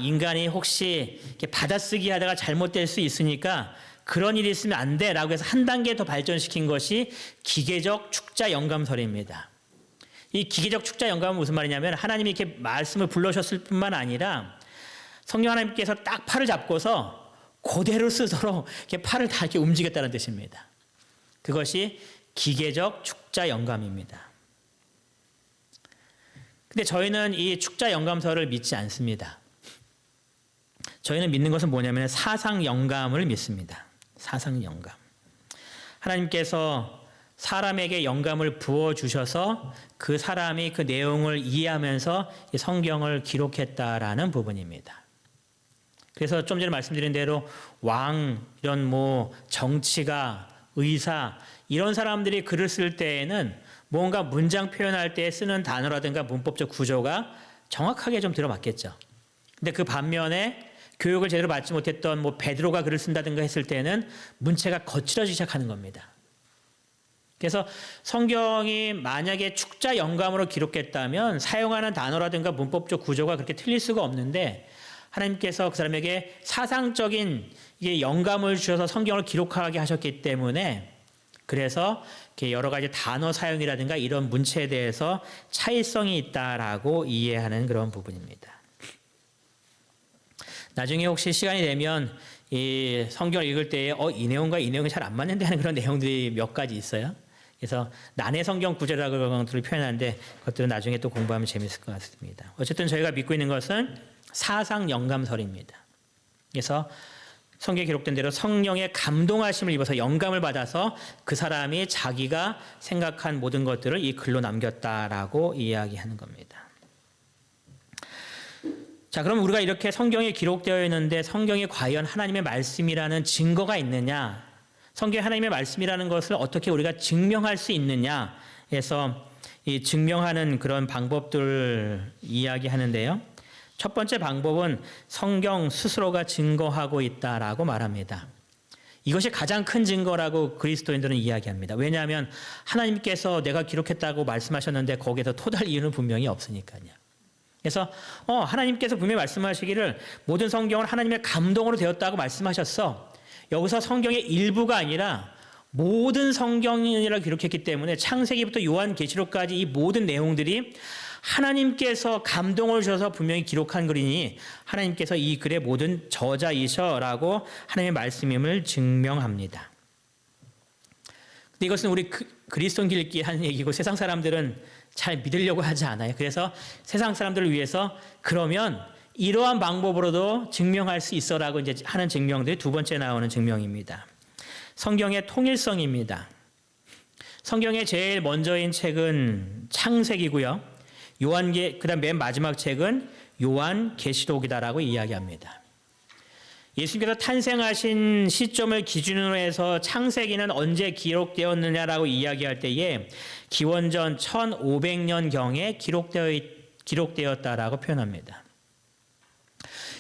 인간이 혹시 이렇게 받아쓰기 하다가 잘못될 수 있으니까 그런 일이 있으면 안 돼라고 해서 한 단계 더 발전시킨 것이 기계적 축자 영감설입니다. 이 기계적 축자 영감은 무슨 말이냐면 하나님이 이렇게 말씀을 불러주셨을 뿐만 아니라 성령 하나님께서 딱 팔을 잡고서 그대로 쓰도록 이렇게 팔을 다 이렇게 움직였다는 뜻입니다. 그것이 기계적 축자 영감입니다. 근데 저희는 이 축자 영감설을 믿지 않습니다. 저희는 믿는 것은 뭐냐면 사상 영감을 믿습니다. 사상 영감. 하나님께서 사람에게 영감을 부어주셔서 그 사람이 그 내용을 이해하면서 성경을 기록했다라는 부분입니다. 그래서 좀 전에 말씀드린 대로 왕, 이런 정치가, 의사, 이런 사람들이 글을 쓸 때에는 뭔가 문장 표현할 때 쓰는 단어라든가 문법적 구조가 정확하게 좀 들어맞겠죠. 근데 그 반면에 교육을 제대로 받지 못했던 베드로가 글을 쓴다든가 했을 때는 문체가 거칠어지기 시작하는 겁니다. 그래서 성경이 만약에 축자 영감으로 기록했다면 사용하는 단어라든가 문법적 구조가 그렇게 틀릴 수가 없는데 하나님께서 그 사람에게 사상적인 영감을 주셔서 성경을 기록하게 하셨기 때문에 그래서 여러 가지 단어 사용이라든가 이런 문체에 대해서 차이성이 있다라고 이해하는 그런 부분입니다. 나중에 혹시 시간이 되면 이 성경을 읽을 때에 이 내용과 이 내용이 잘 안 맞는데 하는 그런 내용들이 몇 가지 있어요. 그래서 난해 성경 구절이라고 그런 것들을 표현하는데 그것들은 나중에 또 공부하면 재밌을 것 같습니다. 어쨌든 저희가 믿고 있는 것은 사상 영감설입니다. 그래서 성경에 기록된 대로 성령의 감동하심을 입어서 영감을 받아서 그 사람이 자기가 생각한 모든 것들을 이 글로 남겼다라고 이야기하는 겁니다. 자, 그럼 우리가 이렇게 성경에 기록되어 있는데 성경이 과연 하나님의 말씀이라는 증거가 있느냐? 성경이 하나님의 말씀이라는 것을 어떻게 우리가 증명할 수 있느냐? 해서 이 증명하는 그런 방법들 이야기하는데요. 첫 번째 방법은 성경 스스로가 증거하고 있다라고 말합니다. 이것이 가장 큰 증거라고 그리스도인들은 이야기합니다. 왜냐하면 하나님께서 내가 기록했다고 말씀하셨는데 거기에서 토달 이유는 분명히 없으니까요. 그래서 하나님께서 분명히 말씀하시기를 모든 성경은 하나님의 감동으로 되었다고 말씀하셨어. 여기서 성경의 일부가 아니라 모든 성경이라고 기록했기 때문에 창세기부터 요한계시록까지 이 모든 내용들이 하나님께서 감동을 주셔서 분명히 기록한 글이니 하나님께서 이 글의 모든 저자이셔라고 하나님의 말씀임을 증명합니다. 근데 이것은 우리 그리스도인들끼리 하는 얘기고 세상 사람들은 잘 믿으려고 하지 않아요. 그래서 세상 사람들을 위해서 그러면 이러한 방법으로도 증명할 수 있어라고 이제 하는 증명들이 두 번째 나오는 증명입니다. 성경의 통일성입니다. 성경의 제일 먼저인 책은 창세기고요. 그다음 맨 마지막 책은 요한계시록이다라고 이야기합니다. 예수님께서 탄생하신 시점을 기준으로 해서 창세기는 언제 기록되었느냐라고 이야기할 때에 기원전 1500년경에 기록되었다라고 표현합니다.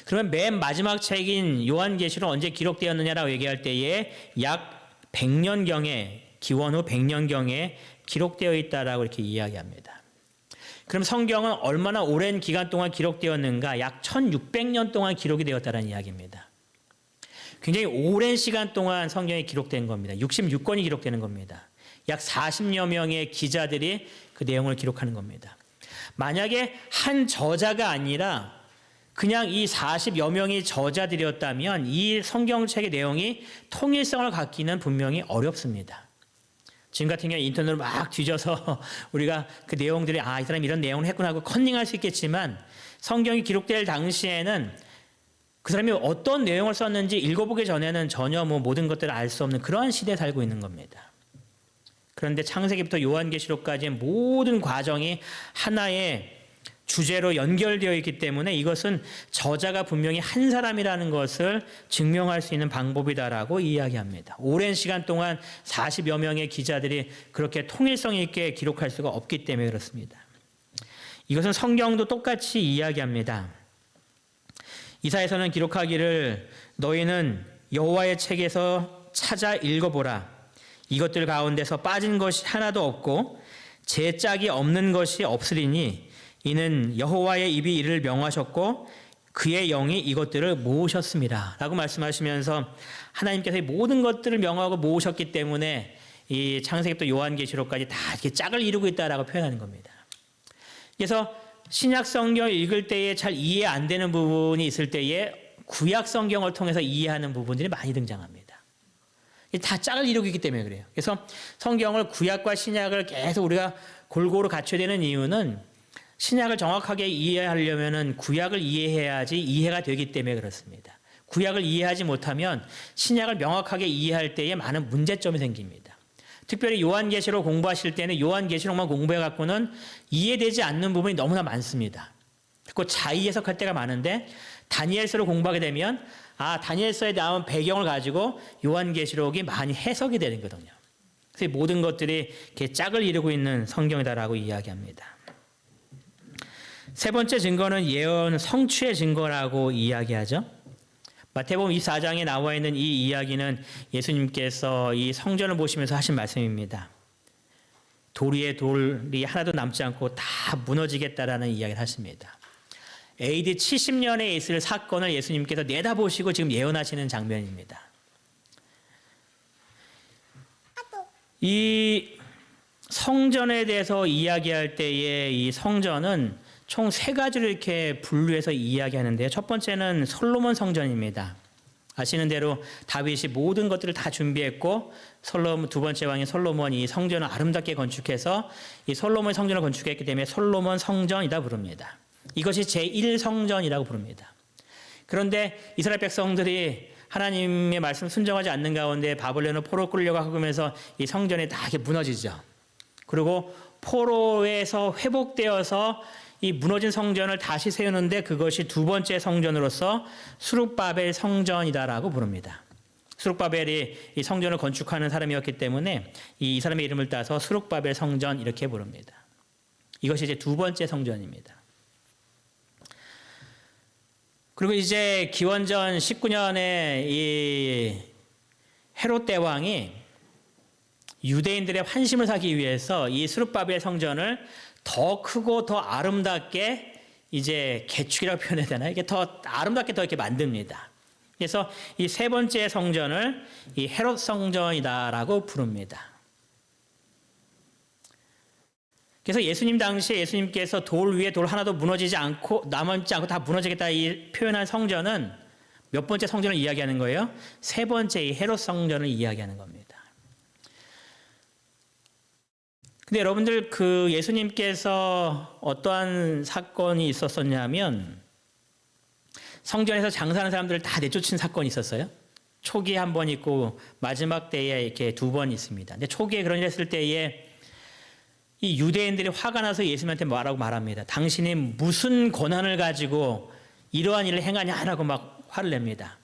그러면 맨 마지막 책인 요한계시록은 언제 기록되었느냐라고 얘기할 때에 약 100년경에 기원 후 100년경에 기록되어 있다라고 이렇게 이야기합니다. 그럼 성경은 얼마나 오랜 기간 동안 기록되었는가? 약 1600년 동안 기록이 되었다는 이야기입니다. 굉장히 오랜 시간 동안 성경이 기록된 겁니다. 66권이 기록되는 겁니다. 약 40여 명의 기자들이 그 내용을 기록하는 겁니다. 만약에 한 저자가 아니라 그냥 이 40여 명의 저자들이었다면 이 성경책의 내용이 통일성을 갖기는 분명히 어렵습니다. 지금 같은 경우 인터넷으로 막 뒤져서 우리가 그 내용들이 이 사람이 이런 내용을 했구나 하고 컨닝할 수 있겠지만 성경이 기록될 당시에는 그 사람이 어떤 내용을 썼는지 읽어보기 전에는 전혀 모든 것들을 알 수 없는 그러한 시대에 살고 있는 겁니다. 그런데 창세기부터 요한계시록까지의 모든 과정이 하나의 주제로 연결되어 있기 때문에 이것은 저자가 분명히 한 사람이라는 것을 증명할 수 있는 방법이다라고 이야기합니다. 오랜 시간 동안 40여 명의 기자들이 그렇게 통일성 있게 기록할 수가 없기 때문에 그렇습니다. 이것은 성경도 똑같이 이야기합니다. 이사야서는 기록하기를 너희는 여호와의 책에서 찾아 읽어보라. 이것들 가운데서 빠진 것이 하나도 없고 제 짝이 없는 것이 없으리니 이는 여호와의 입이 이를 명하셨고 그의 영이 이것들을 모으셨습니다. 라고 말씀하시면서 하나님께서 이 모든 것들을 명하고 모으셨기 때문에 이 창세기부터 요한계시록까지 다 이렇게 짝을 이루고 있다라고 표현하는 겁니다. 그래서 신약 성경을 읽을 때에 잘 이해 안 되는 부분이 있을 때에 구약 성경을 통해서 이해하는 부분들이 많이 등장합니다. 다 짝을 이루고 있기 때문에 그래요. 그래서 성경을 구약과 신약을 계속 우리가 골고루 갖춰야 되는 이유는 신약을 정확하게 이해하려면 구약을 이해해야지 이해가 되기 때문에 그렇습니다. 구약을 이해하지 못하면 신약을 명확하게 이해할 때에 많은 문제점이 생깁니다. 특별히 요한계시록 공부하실 때는 요한계시록만 공부해 갖고는 이해되지 않는 부분이 너무나 많습니다. 그리고 자의 해석할 때가 많은데 다니엘서를 공부하게 되면 다니엘서에 나온 배경을 가지고 요한계시록이 많이 해석이 되는 거거든요. 그래서 모든 것들이 이렇게 짝을 이루고 있는 성경이다라고 이야기합니다. 세 번째 증거는 예언 성취의 증거라고 이야기하죠. 마태복음 24장에 나와 있는 이 이야기는 예수님께서 이 성전을 보시면서 하신 말씀입니다. 돌 위에 돌이 하나도 남지 않고 다 무너지겠다라는 이야기를 하십니다. AD 70년에 있을 사건을 예수님께서 내다보시고 지금 예언하시는 장면입니다. 이 성전에 대해서 이야기할 때에 이 성전은 총 세 가지를 이렇게 분류해서 이야기하는데요. 첫 번째는 솔로몬 성전입니다. 아시는 대로 다윗이 모든 것들을 다 준비했고 두 번째 왕인 솔로몬이 성전을 아름답게 건축해서 이 솔로몬 성전을 건축했기 때문에 솔로몬 성전이다 부릅니다. 이것이 제1성전이라고 부릅니다. 그런데 이스라엘 백성들이 하나님의 말씀 순종하지 않는 가운데 바벨론으로 포로 끌려가 하면서 이 성전이 다 이렇게 무너지죠. 그리고 포로에서 회복되어서 이 무너진 성전을 다시 세우는데 그것이 두 번째 성전으로서 수룹바벨 성전이다라고 부릅니다. 수룹바벨이 이 성전을 건축하는 사람이었기 때문에 이 사람의 이름을 따서 수룹바벨 성전 이렇게 부릅니다. 이것이 이제 두 번째 성전입니다. 그리고 이제 기원전 19년에 이 헤롯 대왕이 유대인들의 환심을 사기 위해서 이 수룹바벨 성전을 더 크고 더 아름답게 이제 개축이라고 표현해야 되나요? 이게 더 아름답게 더 이렇게 만듭니다. 그래서 이 세 번째 성전을 이 헤롯 성전이다라고 부릅니다. 그래서 예수님 당시에 예수님께서 돌 위에 돌 하나도 무너지지 않고 남지 않고 다 무너지겠다 이 표현한 성전은 몇 번째 성전을 이야기하는 거예요? 세 번째 이 헤롯 성전을 이야기하는 겁니다. 근데 여러분들 그 예수님께서 어떠한 사건이 있었었냐면 성전에서 장사하는 사람들을 다 내쫓은 사건이 있었어요. 초기에 한 번 있고 마지막 때에 이렇게 두 번 있습니다. 근데 초기에 그런 일 했을 때에 이 유대인들이 화가 나서 예수님한테 뭐라고 말합니다. 당신이 무슨 권한을 가지고 이러한 일을 행하냐라고 막 화를 냅니다.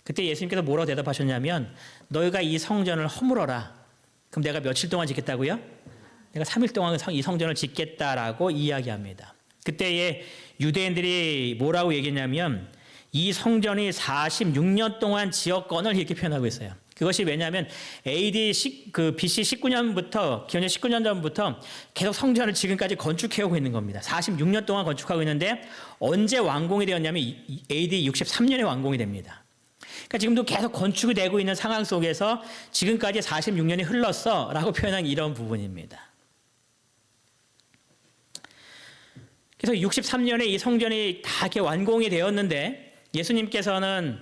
그때 예수님께서 뭐라고 대답하셨냐면 너희가 이 성전을 허물어라. 그럼 내가 며칠 동안 짓겠다고요? 내가 3일 동안 이 성전을 짓겠다라고 이야기합니다. 그때에 유대인들이 뭐라고 얘기했냐면 이 성전이 46년 동안 지었건을 이렇게 표현하고 있어요. 그것이 왜냐하면 BC 19년부터 기원전 19년 전부터 계속 성전을 지금까지 건축해오고 있는 겁니다. 46년 동안 건축하고 있는데 언제 완공이 되었냐면 AD 63년에 완공이 됩니다. 그러니까 지금도 계속 건축이 되고 있는 상황 속에서 지금까지 46년이 흘렀어라고 표현한 이런 부분입니다. 그래서 63년에 이 성전이 다 이렇게 완공이 되었는데 예수님께서는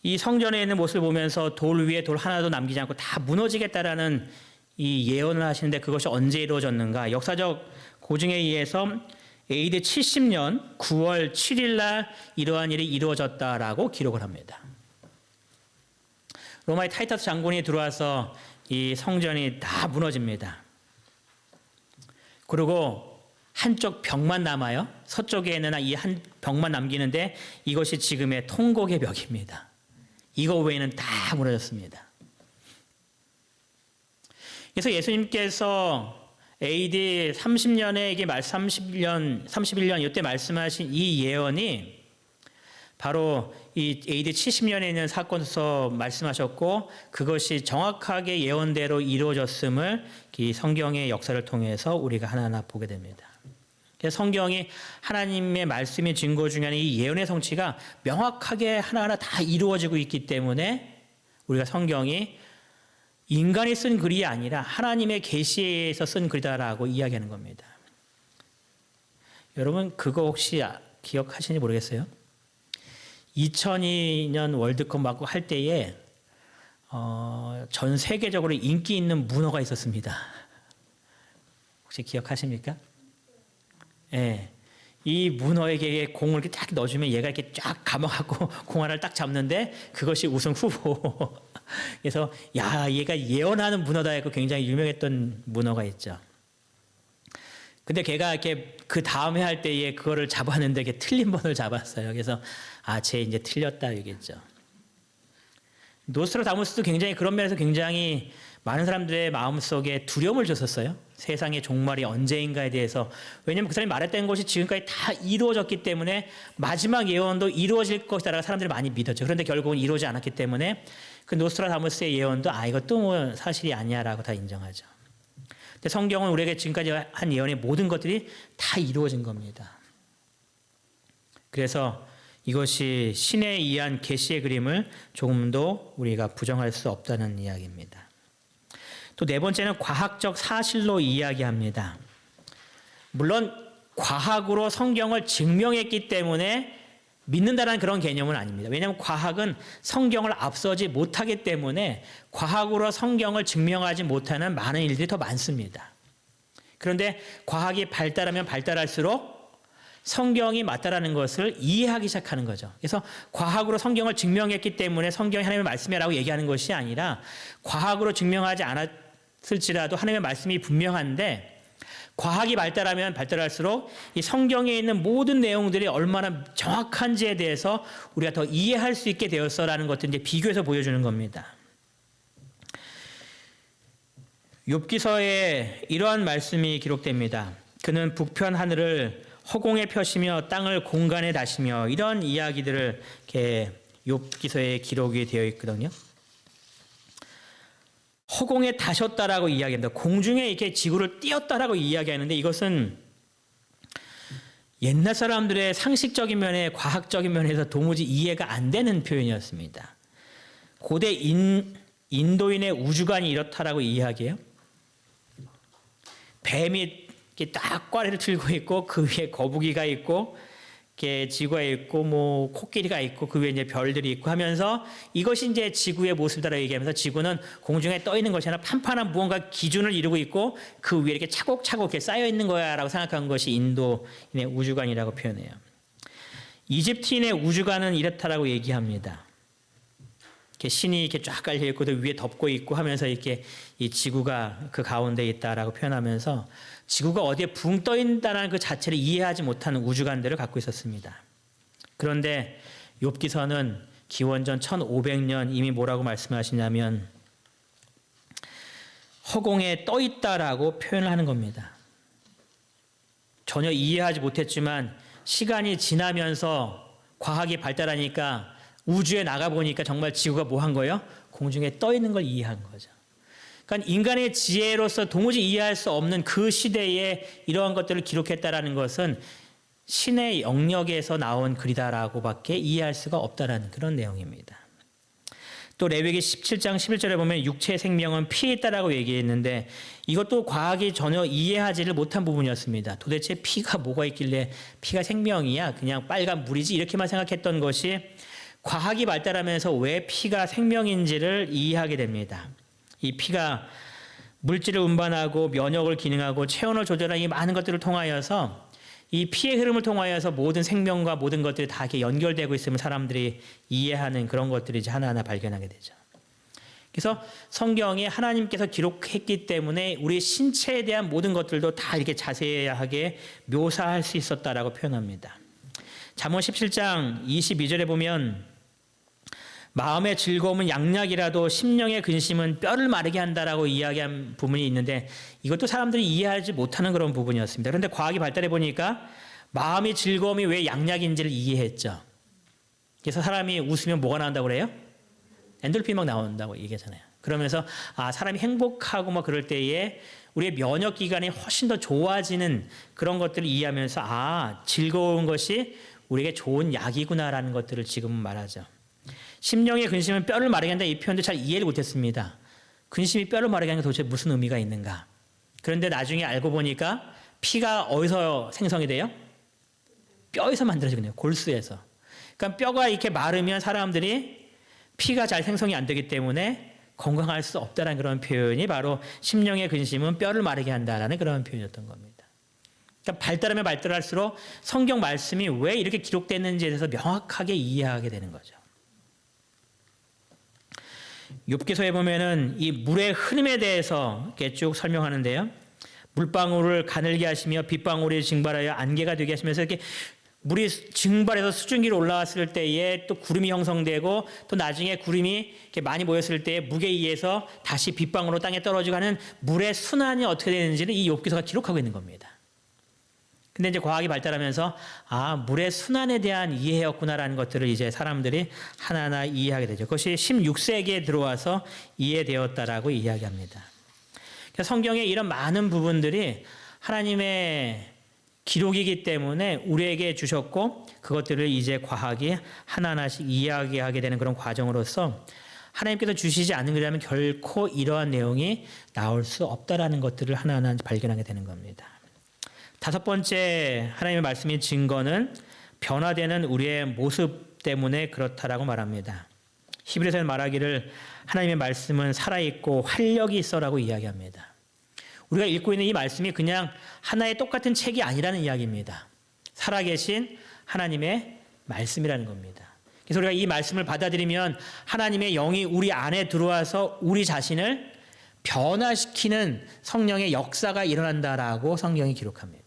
이 성전에 있는 모습을 보면서 돌 위에 돌 하나도 남기지 않고 다 무너지겠다라는 이 예언을 하시는데 그것이 언제 이루어졌는가? 역사적 고증에 의해서 AD 70년 9월 7일 날 이러한 일이 이루어졌다라고 기록을 합니다. 로마의 타이터스 장군이 들어와서 이 성전이 다 무너집니다. 그리고 한쪽 벽만 남아요. 서쪽에 있는 이 한 벽만 남기는데 이것이 지금의 통곡의 벽입니다. 이거 외에는 다 무너졌습니다. 그래서 예수님께서 AD 30년에 이게 31년 이때 말씀하신 이 예언이 바로 이 AD 70년에 있는 사건에서 말씀하셨고 그것이 정확하게 예언대로 이루어졌음을 이 성경의 역사를 통해서 우리가 하나하나 보게 됩니다. 그래서 성경이 하나님의 말씀의 증거 중에 하나인 이 예언의 성취가 명확하게 하나하나 다 이루어지고 있기 때문에 우리가 성경이 인간이 쓴 글이 아니라 하나님의 계시에서 쓴 글이다라고 이야기하는 겁니다. 여러분 그거 혹시 기억하시는지 모르겠어요. 2002년 월드컵 맞고 할 때에 전 세계적으로 인기 있는 문어가 있었습니다. 혹시 기억하십니까? 예. 이 문어에게 공을 이렇게 딱 넣어주면 얘가 이렇게 쫙 감아갖고 공 하나를 딱 잡는데 그것이 우승 후보. 그래서 야 얘가 예언하는 문어다 했고 굉장히 유명했던 문어가 있죠. 근데 걔가 이렇게 그 다음에 할 때에 그거를 잡았는데 이게 틀린 번을 잡았어요. 그래서 쟤 이제 틀렸다 이겠죠. 노스트라다무스도 굉장히 그런 면에서 굉장히 많은 사람들의 마음속에 두려움을 줬었어요. 세상의 종말이 언제인가에 대해서. 왜냐하면 그 사람이 말했던 것이 지금까지 다 이루어졌기 때문에 마지막 예언도 이루어질 것이다라고 사람들이 많이 믿었죠. 그런데 결국은 이루어지지 않았기 때문에 그 노스트라다무스의 예언도 이것도 뭐 사실이 아니야라고 다 인정하죠. 근데 성경은 우리에게 지금까지 한 예언의 모든 것들이 다 이루어진 겁니다. 그래서 이것이 신에 의한 계시의 그림을 조금도 우리가 부정할 수 없다는 이야기입니다. 또 네 번째는 과학적 사실로 이야기합니다. 물론 과학으로 성경을 증명했기 때문에 믿는다는 그런 개념은 아닙니다. 왜냐하면 과학은 성경을 앞서지 못하기 때문에 과학으로 성경을 증명하지 못하는 많은 일들이 더 많습니다. 그런데 과학이 발달하면 발달할수록 성경이 맞다라는 것을 이해하기 시작하는 거죠. 그래서 과학으로 성경을 증명했기 때문에 성경이 하나님의 말씀이라고 얘기하는 것이 아니라 과학으로 증명하지 않았을지라도 하나님의 말씀이 분명한데 과학이 발달하면 발달할수록 이 성경에 있는 모든 내용들이 얼마나 정확한지에 대해서 우리가 더 이해할 수 있게 되었어라는 것들을 이제 비교해서 보여주는 겁니다. 욥기서에 이러한 말씀이 기록됩니다. 그는 북편 하늘을 허공에 펴시며 땅을 공간에 다시며 이런 이야기들을 이렇게 욥기서에 기록이 되어 있거든요. 허공에 다셨다라고 이야기합니다. 공중에 이렇게 지구를 띄었다라고 이야기하는데 이것은 옛날 사람들의 상식적인 면에 과학적인 면에서 도무지 이해가 안 되는 표현이었습니다. 고대 인도인의 우주관이 이렇다라고 이야기해요. 뱀이 이렇게 딱 꽈리를 들고 있고 그 위에 거북이가 있고 이렇게 지구가 있고 뭐 코끼리가 있고 그 위에 이제 별들이 있고 하면서 이것이 이제 지구의 모습이다라고 얘기하면서 지구는 공중에 떠 있는 것이 아니라 판판한 무언가 기준을 이루고 있고 그 위에 이렇게 차곡차곡 이렇게 쌓여 있는 거야라고 생각한 것이 인도인의 우주관이라고 표현해요. 이집트인의 우주관은 이렇다라고 얘기합니다. 이렇게 신이 이렇게 쫙 깔려 있고 또 위에 덮고 있고 하면서 이렇게 이 지구가 그 가운데 있다라고 표현하면서 지구가 어디에 붕 떠 있다는 그 자체를 이해하지 못하는 우주관들을 갖고 있었습니다. 그런데 욥기서는 기원전 1500년 이미 뭐라고 말씀하시냐면 허공에 떠 있다라고 표현을 하는 겁니다. 전혀 이해하지 못했지만 시간이 지나면서 과학이 발달하니까 우주에 나가보니까 정말 지구가 뭐 한 거예요? 공중에 떠 있는 걸 이해한 거죠. 그러니까 인간의 지혜로서 도무지 이해할 수 없는 그 시대에 이러한 것들을 기록했다라는 것은 신의 영역에서 나온 글이다라고밖에 이해할 수가 없다라는 그런 내용입니다. 또 레위기 17장 11절에 보면 육체의 생명은 피에 있다라고 얘기했는데 이것도 과학이 전혀 이해하지를 못한 부분이었습니다. 도대체 피가 뭐가 있길래 피가 생명이야? 그냥 빨간 물이지? 이렇게만 생각했던 것이 과학이 발달하면서 왜 피가 생명인지를 이해하게 됩니다. 이 피가 물질을 운반하고 면역을 기능하고 체온을 조절하는 이 많은 것들을 통하여서 이 피의 흐름을 통하여서 모든 생명과 모든 것들이 다 이렇게 연결되고 있음을 사람들이 이해하는 그런 것들이 이제 하나하나 발견하게 되죠. 그래서 성경에 하나님께서 기록했기 때문에 우리 신체에 대한 모든 것들도 다 이렇게 자세하게 묘사할 수 있었다라고 표현합니다. 잠언 17장 22절에 보면 마음의 즐거움은 양약이라도 심령의 근심은 뼈를 마르게 한다라고 이야기한 부분이 있는데 이것도 사람들이 이해하지 못하는 그런 부분이었습니다. 그런데 과학이 발달해 보니까 마음의 즐거움이 왜 양약인지를 이해했죠. 그래서 사람이 웃으면 뭐가 나온다고 그래요? 엔돌핀 막 나온다고 얘기하잖아요. 그러면서 사람이 행복하고 막 그럴 때에 우리의 면역 기관이 훨씬 더 좋아지는 그런 것들을 이해하면서 즐거운 것이 우리에게 좋은 약이구나라는 것들을 지금 말하죠. 심령의 근심은 뼈를 마르게 한다 이 표현도 잘 이해를 못했습니다. 근심이 뼈를 마르게 하는 게 도대체 무슨 의미가 있는가? 그런데 나중에 알고 보니까 피가 어디서 생성이 돼요? 뼈에서 만들어지거든요. 골수에서. 그러니까 뼈가 이렇게 마르면 사람들이 피가 잘 생성이 안 되기 때문에 건강할 수 없다는 그런 표현이 바로 심령의 근심은 뼈를 마르게 한다라는 그런 표현이었던 겁니다. 그러니까 발달하면 발달할수록 성경 말씀이 왜 이렇게 기록됐는지에 대해서 명확하게 이해하게 되는 거죠. 욥기서에 보면은 이 물의 흐름에 대해서 이렇게 쭉 설명하는데요. 물방울을 가늘게 하시며 빗방울이 증발하여 안개가 되게 하시면서 이렇게 물이 증발해서 수증기로 올라왔을 때에 또 구름이 형성되고 또 나중에 구름이 이렇게 많이 모였을 때에 무게에 의해서 다시 빗방울로 땅에 떨어지고 하는 물의 순환이 어떻게 되는지를 이 욥기서가 기록하고 있는 겁니다. 근데 이제 과학이 발달하면서 물의 순환에 대한 이해였구나라는 것들을 이제 사람들이 하나하나 이해하게 되죠. 그것이 16세기에 들어와서 이해되었다라고 이야기합니다. 그러니까 성경의 이런 많은 부분들이 하나님의 기록이기 때문에 우리에게 주셨고 그것들을 이제 과학이 하나하나씩 이야기하게 되는 그런 과정으로서 하나님께서 주시지 않은 것이라면 결코 이러한 내용이 나올 수 없다라는 것들을 하나하나 발견하게 되는 겁니다. 다섯 번째 하나님의 말씀의 증거는 변화되는 우리의 모습 때문에 그렇다라고 말합니다. 히브리서에 말하기를 하나님의 말씀은 살아있고 활력이 있어라고 이야기합니다. 우리가 읽고 있는 이 말씀이 그냥 하나의 똑같은 책이 아니라는 이야기입니다. 살아계신 하나님의 말씀이라는 겁니다. 그래서 우리가 이 말씀을 받아들이면 하나님의 영이 우리 안에 들어와서 우리 자신을 변화시키는 성령의 역사가 일어난다라고 성경이 기록합니다.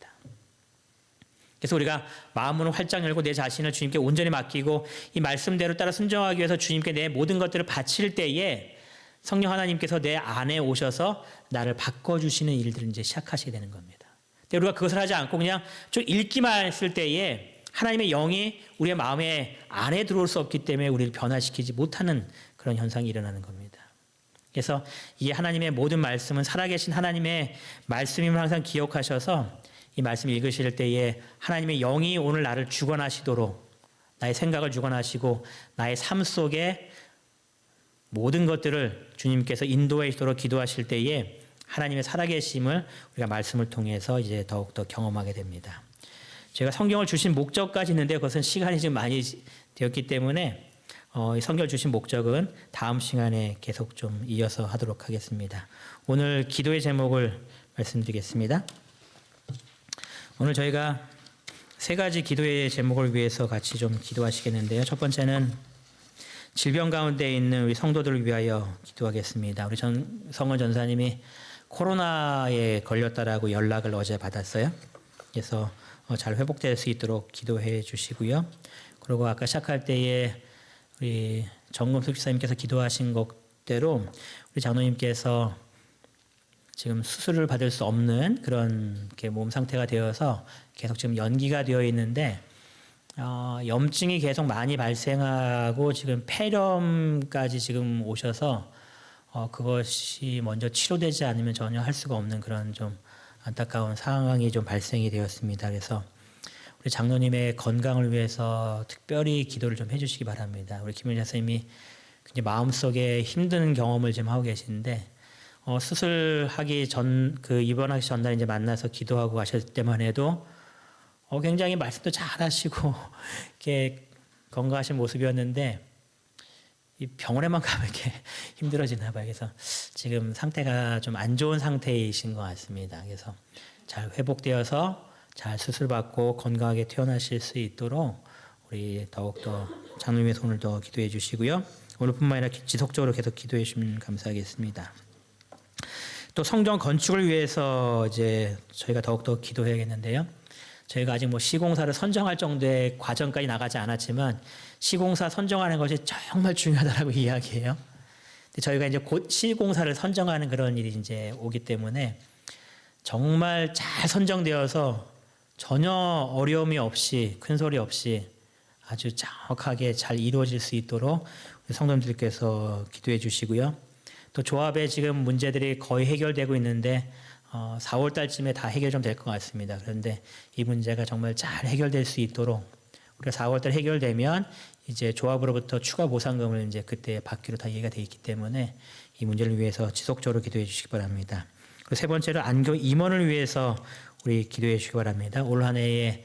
그래서 우리가 마음을 활짝 열고 내 자신을 주님께 온전히 맡기고 이 말씀대로 따라 순종하기 위해서 주님께 내 모든 것들을 바칠 때에 성령 하나님께서 내 안에 오셔서 나를 바꿔주시는 일들을 이제 시작하시게 되는 겁니다. 근데 우리가 그것을 하지 않고 그냥 좀 읽기만 했을 때에 하나님의 영이 우리의 마음에 안에 들어올 수 없기 때문에 우리를 변화시키지 못하는 그런 현상이 일어나는 겁니다. 그래서 이 하나님의 모든 말씀은 살아계신 하나님의 말씀임을 항상 기억하셔서 이 말씀 읽으실 때에 하나님의 영이 오늘 나를 주관하시도록 나의 생각을 주관하시고 나의 삶 속에 모든 것들을 주님께서 인도해 주도록 기도하실 때에 하나님의 살아계심을 우리가 말씀을 통해서 이제 더욱더 경험하게 됩니다. 제가 성경을 주신 목적까지 있는데 그것은 시간이 좀 많이 되었기 때문에 성경을 주신 목적은 다음 시간에 계속 좀 이어서 하도록 하겠습니다. 오늘 기도의 제목을 말씀드리겠습니다. 오늘 저희가 세 가지 기도의 제목을 위해서 같이 좀 기도하시겠는데요. 첫 번째는 질병 가운데 있는 우리 성도들을 위하여 기도하겠습니다. 우리 성원 전사님이 코로나에 걸렸다라고 연락을 어제 받았어요. 그래서 잘 회복될 수 있도록 기도해 주시고요. 그리고 아까 시작할 때에 우리 정금숙 집사님께서 기도하신 것대로 우리 장로님께서 지금 수술을 받을 수 없는 그런 몸 상태가 되어서 계속 지금 연기가 되어 있는데 염증이 계속 많이 발생하고 지금 폐렴까지 지금 오셔서 그것이 먼저 치료되지 않으면 전혀 할 수가 없는 그런 좀 안타까운 상황이 좀 발생이 되었습니다. 그래서 우리 장로님의 건강을 위해서 특별히 기도를 좀 해주시기 바랍니다. 우리 김은희 선생님이 굉장히 마음속에 힘든 경험을 지금 하고 계시는데 수술하기 전 입원하기 전날 이제 만나서 기도하고 가셨을 때만 해도 굉장히 말씀도 잘하시고 이렇게 건강하신 모습이었는데 이 병원에만 가면 이렇게 힘들어지나 봐요. 그래서 지금 상태가 좀 안 좋은 상태이신 것 같습니다. 그래서 잘 회복되어서 잘 수술받고 건강하게 태어나실 수 있도록 우리 더욱더 장로님의 손을 더 기도해 주시고요. 오늘뿐만 아니라 지속적으로 계속 기도해 주시면 감사하겠습니다. 또 성전 건축을 위해서 이제 저희가 더욱더 기도해야겠는데요. 저희가 아직 뭐 시공사를 선정할 정도의 과정까지 나가지 않았지만 시공사 선정하는 것이 정말 중요하다라고 이야기해요. 근데 저희가 이제 곧 시공사를 선정하는 그런 일이 이제 오기 때문에 정말 잘 선정되어서 전혀 어려움이 없이 큰 소리 없이 아주 정확하게 잘 이루어질 수 있도록 성도님들께서 기도해 주시고요. 또 조합의 지금 문제들이 거의 해결되고 있는데 4월 달쯤에 다 해결 좀 될 것 같습니다. 그런데 이 문제가 정말 잘 해결될 수 있도록 우리가 4월 달 해결되면 이제 조합으로부터 추가 보상금을 이제 그때 받기로 다 얘기가 돼 있기 때문에 이 문제를 위해서 지속적으로 기도해 주시기 바랍니다. 그리고 세 번째로 안교 임원을 위해서 우리 기도해 주시기 바랍니다. 올 한 해에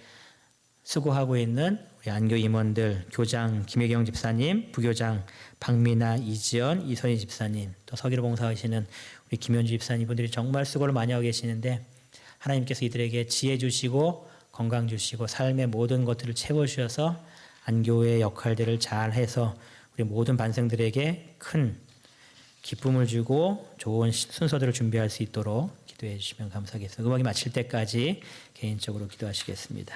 수고하고 있는 우리 안교 임원들, 교장 김혜경 집사님, 부교장 박미나, 이지연, 이선희 집사님, 또 서기로 봉사하시는 우리 김현주 집사님 분들이 정말 수고를 많이 하고 계시는데 하나님께서 이들에게 지혜 주시고 건강 주시고 삶의 모든 것들을 채워주셔서 안교의 역할들을 잘 해서 우리 모든 반생들에게 큰 기쁨을 주고 좋은 순서들을 준비할 수 있도록 기도해 주시면 감사하겠습니다. 음악이 마칠 때까지 개인적으로 기도하시겠습니다.